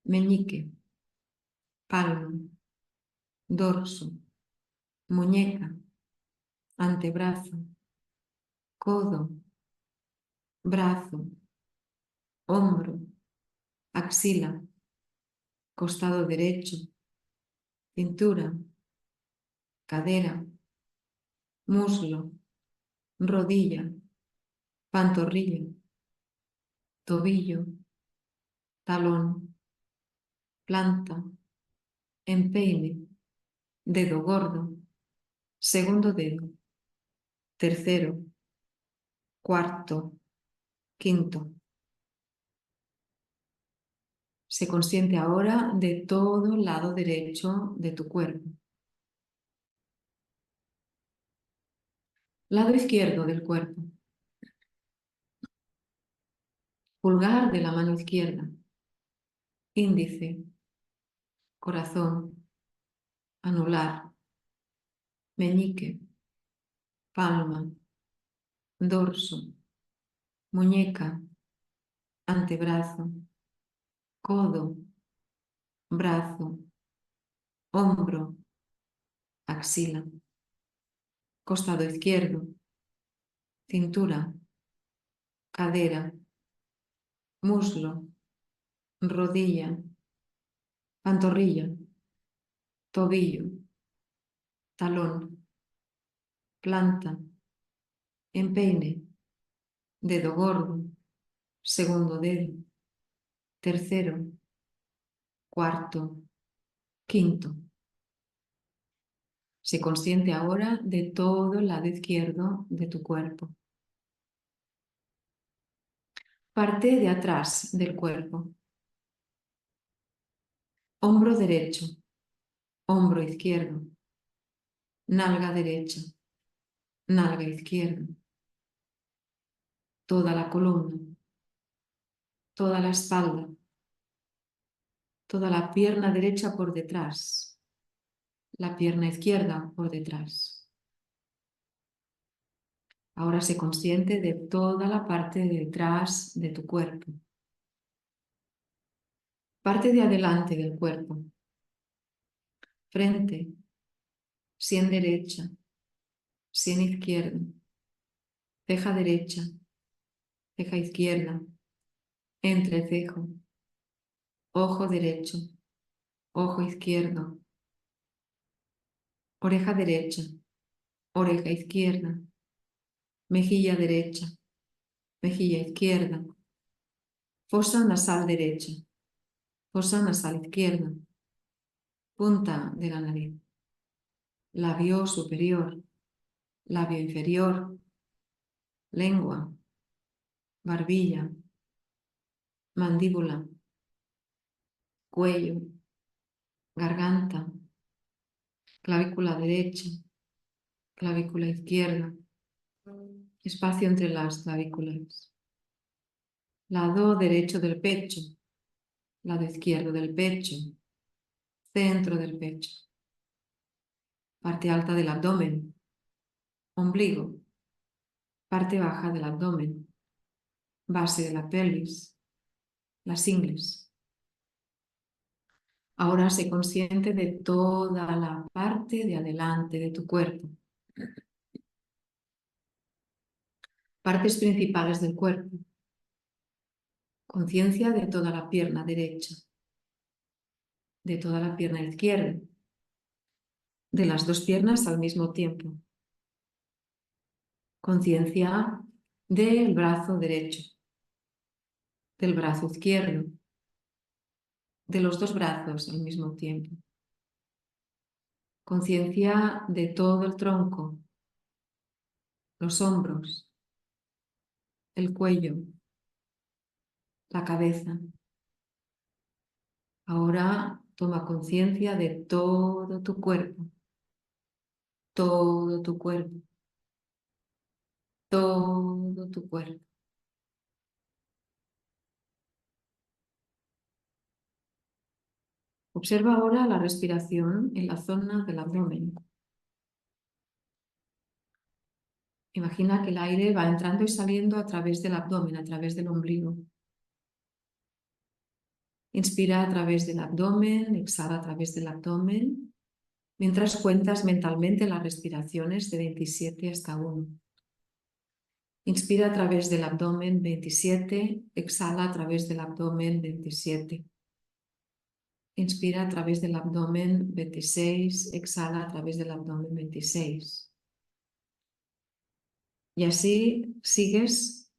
meñique, palmo, dorso, muñeca, antebrazo, codo, brazo, hombro, axila, costado derecho, cintura, cadera, muslo, rodilla, pantorrilla, tobillo, talón, planta, empeine, dedo gordo, segundo dedo, tercero, cuarto, quinto. Sé consciente ahora de todo el lado derecho de tu cuerpo. Lado izquierdo del cuerpo. Pulgar de la mano izquierda. Índice, corazón, anular, meñique, palma, dorso, muñeca, antebrazo, codo, brazo, hombro, axila, costado izquierdo, cintura, cadera, muslo, rodilla, pantorrilla, tobillo, talón, planta, empeine, dedo gordo, segundo dedo, tercero, cuarto, quinto. Sé consciente ahora de todo el lado izquierdo de tu cuerpo. Parte de atrás del cuerpo. Hombro derecho, hombro izquierdo, nalga derecha, nalga izquierda, toda la columna, toda la espalda, toda la pierna derecha por detrás, la pierna izquierda por detrás. Ahora sé consciente de toda la parte de detrás de tu cuerpo. Parte de adelante del cuerpo. Frente, sien derecha, sien izquierda, ceja derecha, ceja izquierda, entrecejo, ojo derecho, ojo izquierdo, oreja derecha, oreja izquierda, mejilla derecha, mejilla izquierda, fosa nasal derecha, fosa nasal izquierda, punta de la nariz, labio superior, labio inferior, lengua, barbilla, mandíbula, cuello, garganta, clavícula derecha, clavícula izquierda, espacio entre las clavículas, lado derecho del pecho, lado izquierdo del pecho, centro del pecho, parte alta del abdomen, ombligo, parte baja del abdomen, base de la pelvis, las ingles. Ahora sé consciente de toda la parte de adelante de tu cuerpo. Partes principales del cuerpo. Conciencia de toda la pierna derecha, de toda la pierna izquierda, de las dos piernas al mismo tiempo. Conciencia del brazo derecho, del brazo izquierdo, de los dos brazos al mismo tiempo. Conciencia de todo el tronco, los hombros, el cuello, la cabeza. Ahora toma conciencia de todo tu cuerpo, todo tu cuerpo, todo tu cuerpo. Observa ahora la respiración en la zona del abdomen. Imagina que el aire va entrando y saliendo a través del abdomen, a través del ombligo. Inspira a través del abdomen, exhala a través del abdomen, mientras cuentas mentalmente las respiraciones de 27 hasta 1. Inspira a través del abdomen 27, exhala a través del abdomen 27. Inspira a través del abdomen 26, exhala a través del abdomen 26. Y así sigues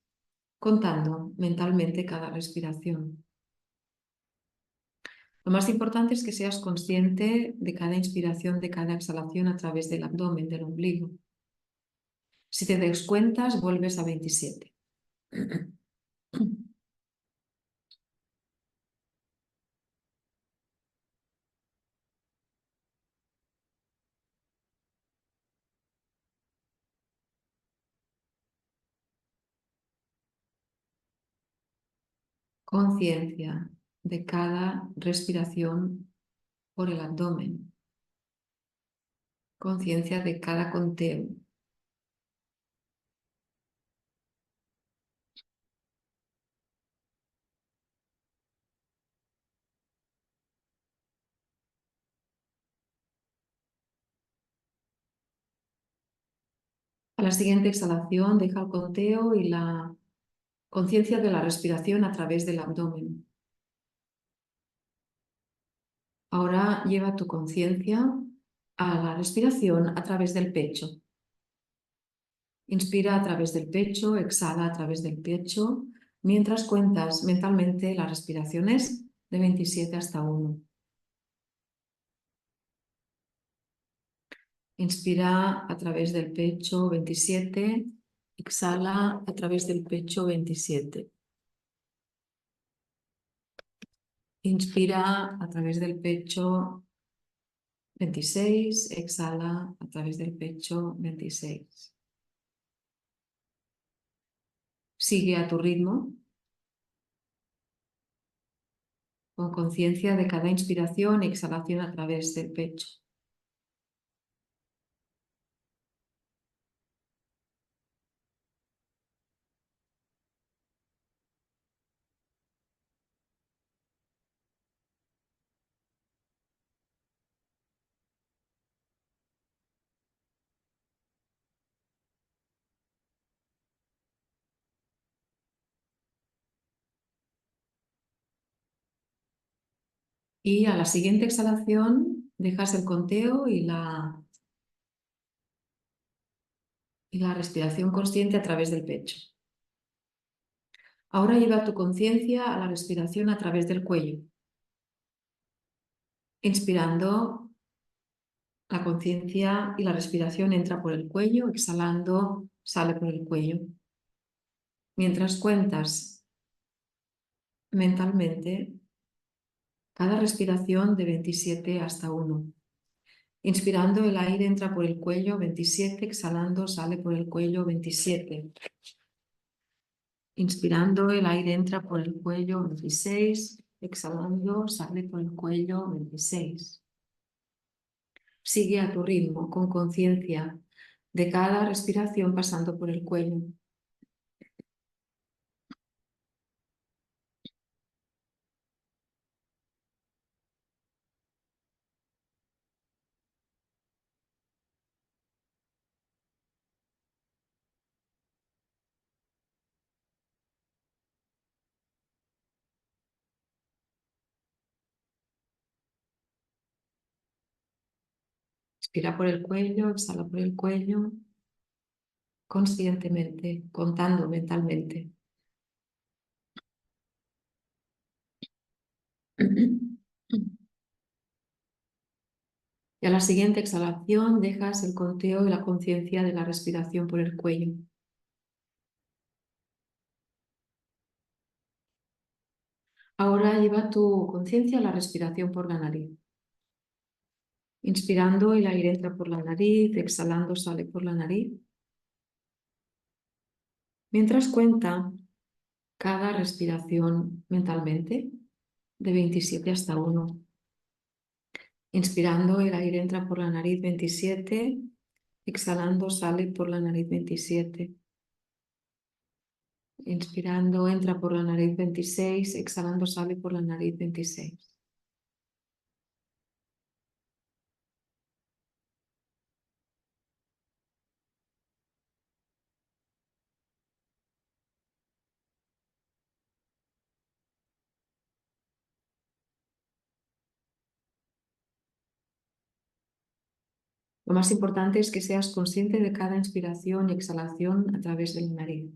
contando mentalmente cada respiración. Lo más importante es que seas consciente de cada inspiración, de cada exhalación a través del abdomen, del ombligo. Si te descuentas, vuelves a 27. Conciencia de cada respiración por el abdomen. Conciencia de cada conteo. A la siguiente exhalación, deja el conteo y la conciencia de la respiración a través del abdomen. Ahora lleva tu conciencia a la respiración a través del pecho. Inspira a través del pecho, exhala a través del pecho, mientras cuentas mentalmente las respiraciones de 27 hasta 1. Inspira a través del pecho 27, exhala a través del pecho 27. Inspira a través del pecho 26, exhala a través del pecho 26. Sigue a tu ritmo, con conciencia de cada inspiración y exhalación a través del pecho. Y a la siguiente exhalación dejas el conteo y la respiración consciente a través del pecho. Ahora lleva tu conciencia a la respiración a través del cuello. Inspirando, la conciencia y la respiración entra por el cuello, exhalando, sale por el cuello. Mientras cuentas mentalmente cada respiración de 27 hasta 1. Inspirando, el aire entra por el cuello 27, exhalando, sale por el cuello 27. Inspirando, el aire entra por el cuello 26, exhalando, sale por el cuello 26. Sigue a tu ritmo, con conciencia de cada respiración pasando por el cuello. Inspira por el cuello, exhala por el cuello, conscientemente, contando mentalmente. Y a la siguiente exhalación dejas el conteo y la conciencia de la respiración por el cuello. Ahora lleva tu conciencia a la respiración por la nariz. Inspirando, el aire entra por la nariz, exhalando, sale por la nariz. Mientras cuenta cada respiración mentalmente, de 27 hasta 1. Inspirando, el aire entra por la nariz 27, exhalando, sale por la nariz 27. Inspirando, entra por la nariz 26, exhalando, sale por la nariz 26. Lo más importante es que seas consciente de cada inspiración y exhalación a través del nariz.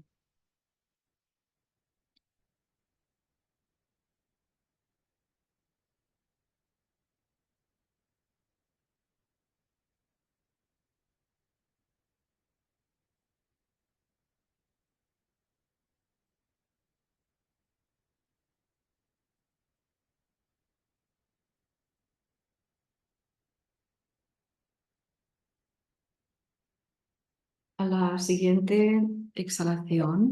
A la siguiente exhalación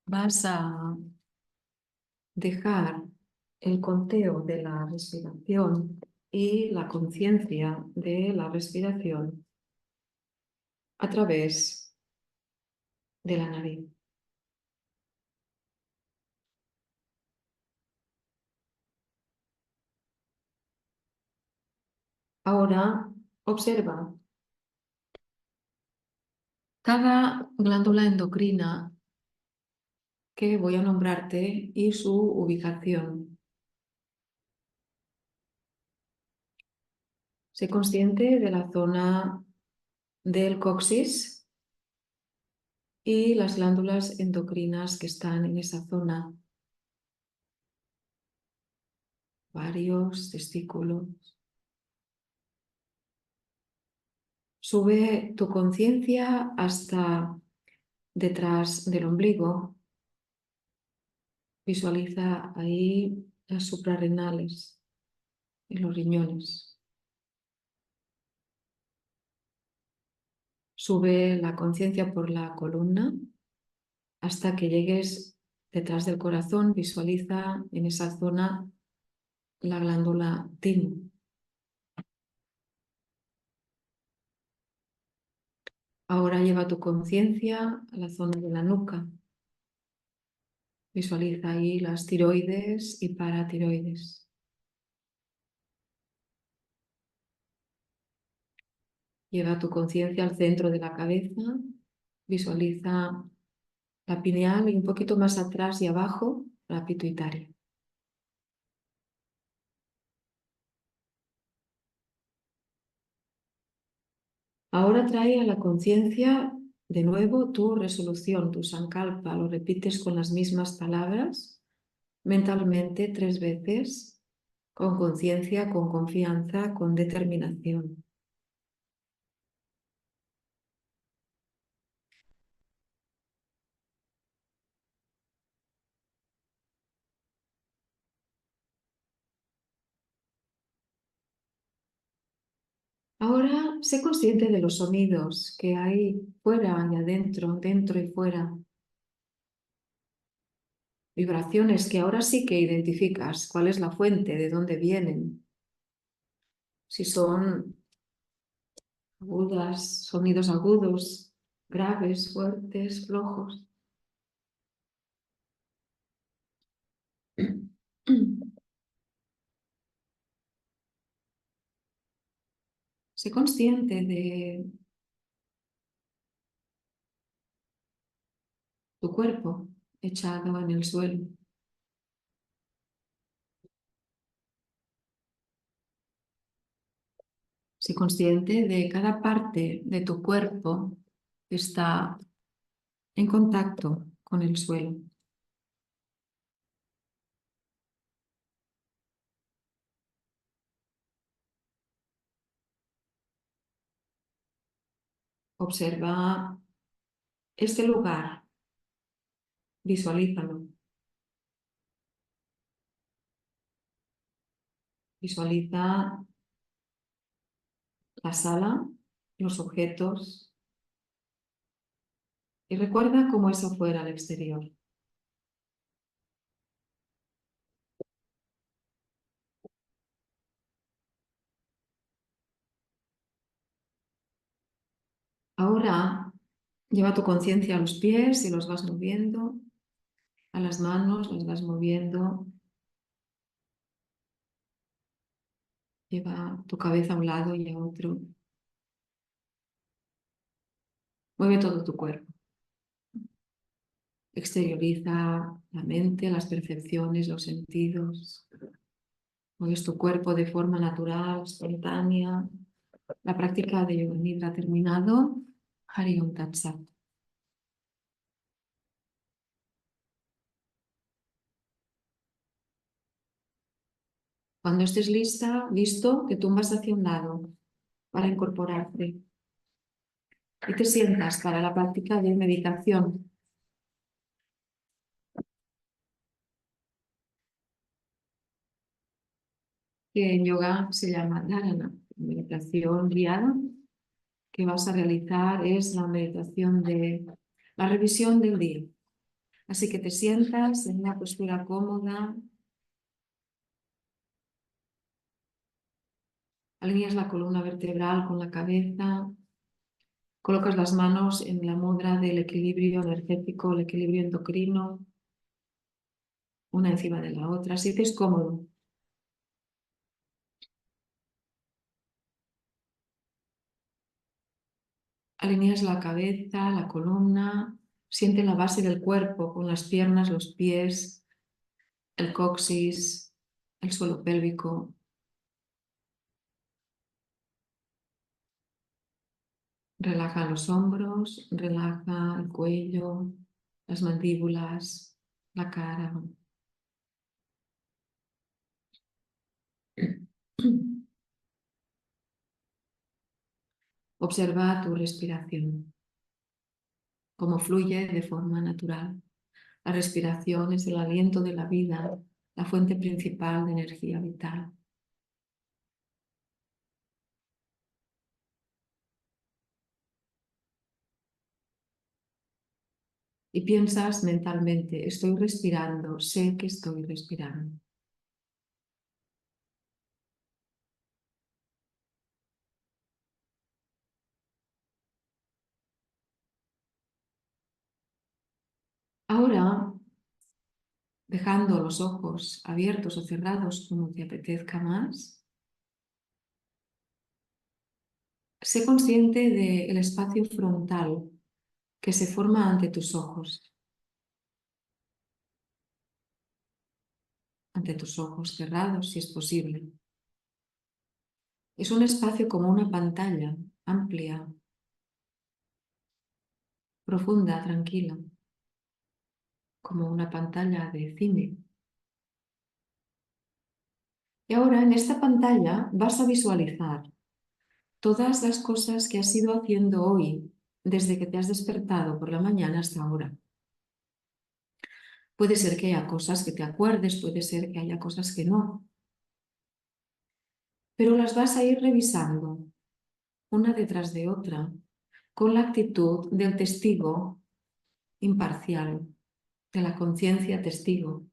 vas a dejar el conteo de la respiración y la conciencia de la respiración a través de la nariz. Ahora observa cada glándula endocrina que voy a nombrarte y su ubicación. Sé consciente de la zona del coxis y las glándulas endocrinas que están en esa zona. Varios testículos. Sube tu conciencia hasta detrás del ombligo. Visualiza ahí las suprarrenales y los riñones. Sube la conciencia por la columna hasta que llegues detrás del corazón. Visualiza en esa zona la glándula timo. Ahora lleva tu conciencia a la zona de la nuca. Visualiza ahí las tiroides y paratiroides. Lleva tu conciencia al centro de la cabeza. Visualiza la pineal y un poquito más atrás y abajo la pituitaria. Ahora trae a la conciencia de nuevo tu resolución, tu sankalpa. Lo repites con las mismas palabras mentalmente 3 veces, con conciencia, con confianza, con determinación. Ahora sé consciente de los sonidos que hay fuera y adentro, dentro y fuera. Vibraciones que ahora sí que identificas cuál es la fuente, de dónde vienen. Si son agudas, sonidos agudos, graves, fuertes, flojos. Sé consciente de tu cuerpo echado en el suelo. Sé consciente de cada parte de tu cuerpo que está en contacto con el suelo. Observa este lugar, visualízalo. Visualiza la sala, los objetos y recuerda cómo es afuera al exterior. Ahora lleva tu conciencia a los pies y los vas moviendo, a las manos las vas moviendo. Lleva tu cabeza a un lado y a otro. Mueve todo tu cuerpo. Exterioriza la mente, las percepciones, los sentidos. Mueves tu cuerpo de forma natural, espontánea. La práctica de Yoga Nidra ha terminado. Hari Om Tat Sat. Cuando estés listo, te tumbas hacia un lado para incorporarte y te sientas para la práctica de meditación. Que en yoga se llama dharana, meditación guiada. Que vas a realizar es la meditación de la revisión del día. Así que te sientas en una postura cómoda, alineas la columna vertebral con la cabeza, colocas las manos en la mudra del equilibrio energético, el equilibrio endocrino, una encima de la otra, si te es cómodo. Alineas la cabeza, la columna, siente la base del cuerpo con las piernas, los pies, el coxis, el suelo pélvico. Relaja los hombros, relaja el cuello, las mandíbulas, la cara. Observa tu respiración, cómo fluye de forma natural. La respiración es el aliento de la vida, la fuente principal de energía vital. Y piensas mentalmente, estoy respirando, sé que estoy respirando. Ahora, dejando los ojos abiertos o cerrados como te apetezca más, sé consciente del espacio frontal que se forma ante tus ojos cerrados si es posible. Es un espacio como una pantalla amplia, profunda, tranquila, como una pantalla de cine. Y ahora en esta pantalla vas a visualizar todas las cosas que has ido haciendo hoy desde que te has despertado por la mañana hasta ahora. Puede ser que haya cosas que te acuerdes, puede ser que haya cosas que no, pero las vas a ir revisando una detrás de otra, con la actitud del testigo imparcial, de la conciencia testigo.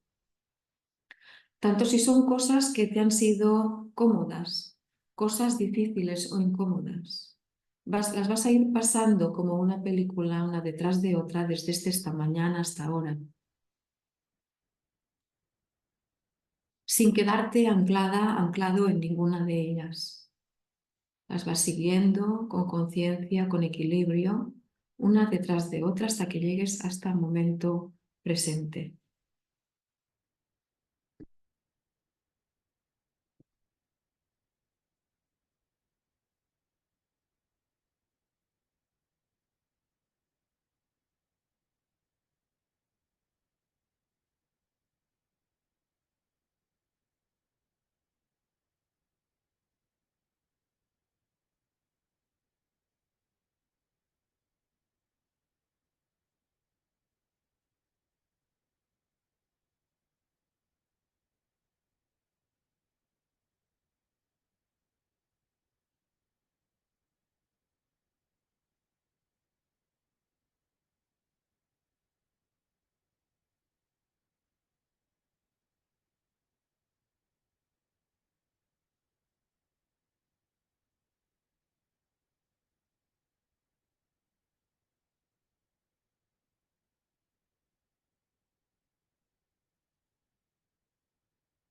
Tanto si son cosas que te han sido cómodas, cosas difíciles o incómodas. Las vas a ir pasando como una película, una detrás de otra, desde esta mañana hasta ahora, sin quedarte anclada, anclado en ninguna de ellas. Las vas siguiendo con conciencia, con equilibrio, una detrás de otra hasta que llegues hasta el momento presente.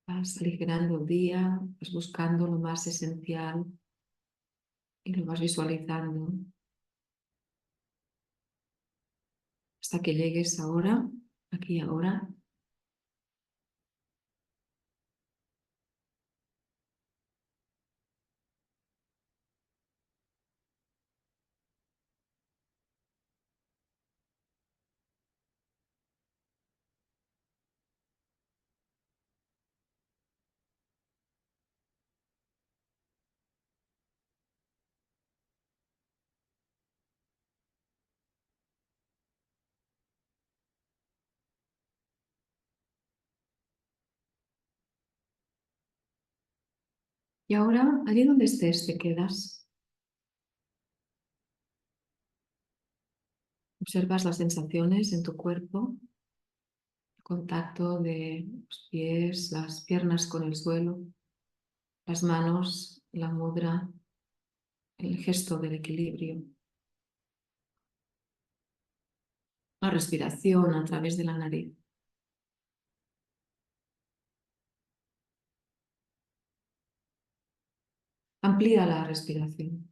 Vas aligerando el día, vas buscando lo más esencial y lo vas visualizando hasta que llegues ahora, aquí y ahora. Y ahora, allí donde estés, te quedas. Observas las sensaciones en tu cuerpo, el contacto de los pies, las piernas con el suelo, las manos, la mudra, el gesto del equilibrio, la respiración a través de la nariz. Amplía la respiración.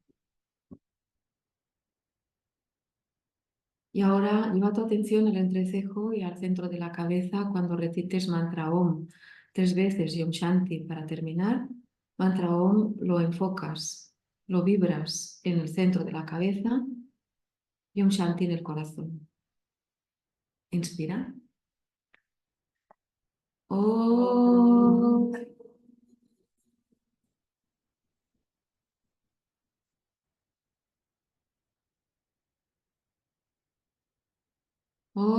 Y ahora lleva tu atención al entrecejo y al centro de la cabeza cuando repites mantra Om 3 veces y Om Shanti para terminar. Mantra Om lo enfocas, lo vibras en el centro de la cabeza y Om Shanti en el corazón. Inspira. Om. Om.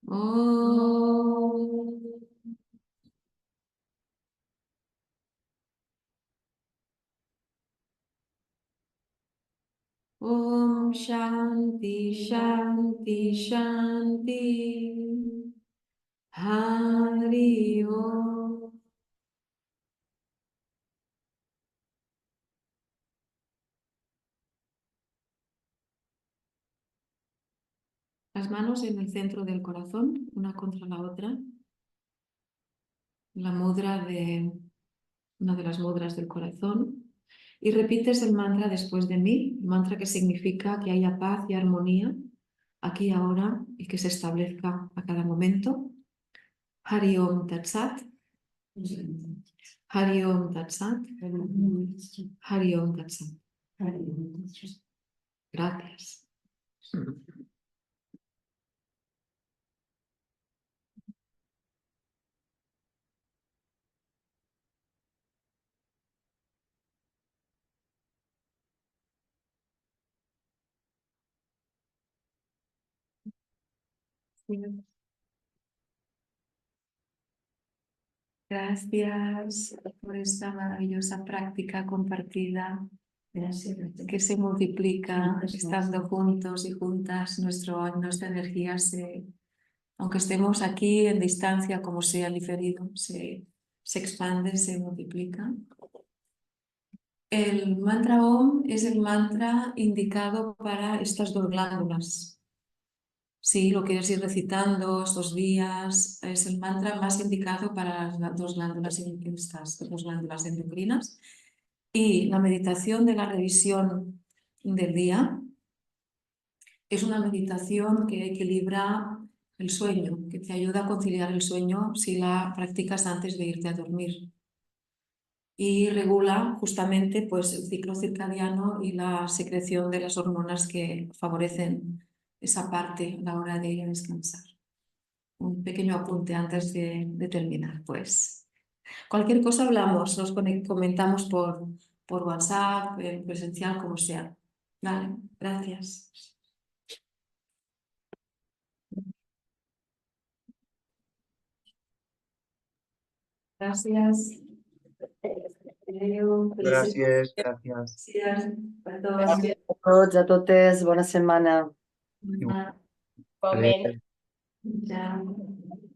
Om. Om Shanti Shanti Shanti. Hari Om. Las manos en el centro del corazón, una contra la otra. La mudra de una de las mudras del corazón. Y repites el mantra después de mí, el mantra que significa que haya paz y armonía aquí y ahora y que se establezca a cada momento. Hari Om Tat Sat. Hari Om Tat Sat. Hari Om Tat Sat. Gracias. Gracias por esta maravillosa práctica compartida que se multiplica estando juntos y juntas. Nuestra energía, aunque estemos aquí en distancia, como sea diferido, se expande, se multiplica. El mantra Om es el mantra indicado para estas dos glándulas. Si lo quieres ir recitando estos días, es el mantra más indicado para las dos glándulas endocrinas. Y la meditación de la revisión del día es una meditación que equilibra el sueño, que te ayuda a conciliar el sueño si la practicas antes de irte a dormir. Y regula justamente pues, el ciclo circadiano y la secreción de las hormonas que favorecen esa parte a la hora de ir a descansar. Un pequeño apunte antes de terminar, pues. Cualquier cosa hablamos, nos comentamos por WhatsApp, presencial, como sea. Vale, gracias. Gracias.
Gràcies, gràcies.
Gracias a todos.
Gràcies a tots, a totes. Bona setmana.
Igualment.
Adéu.
Chao.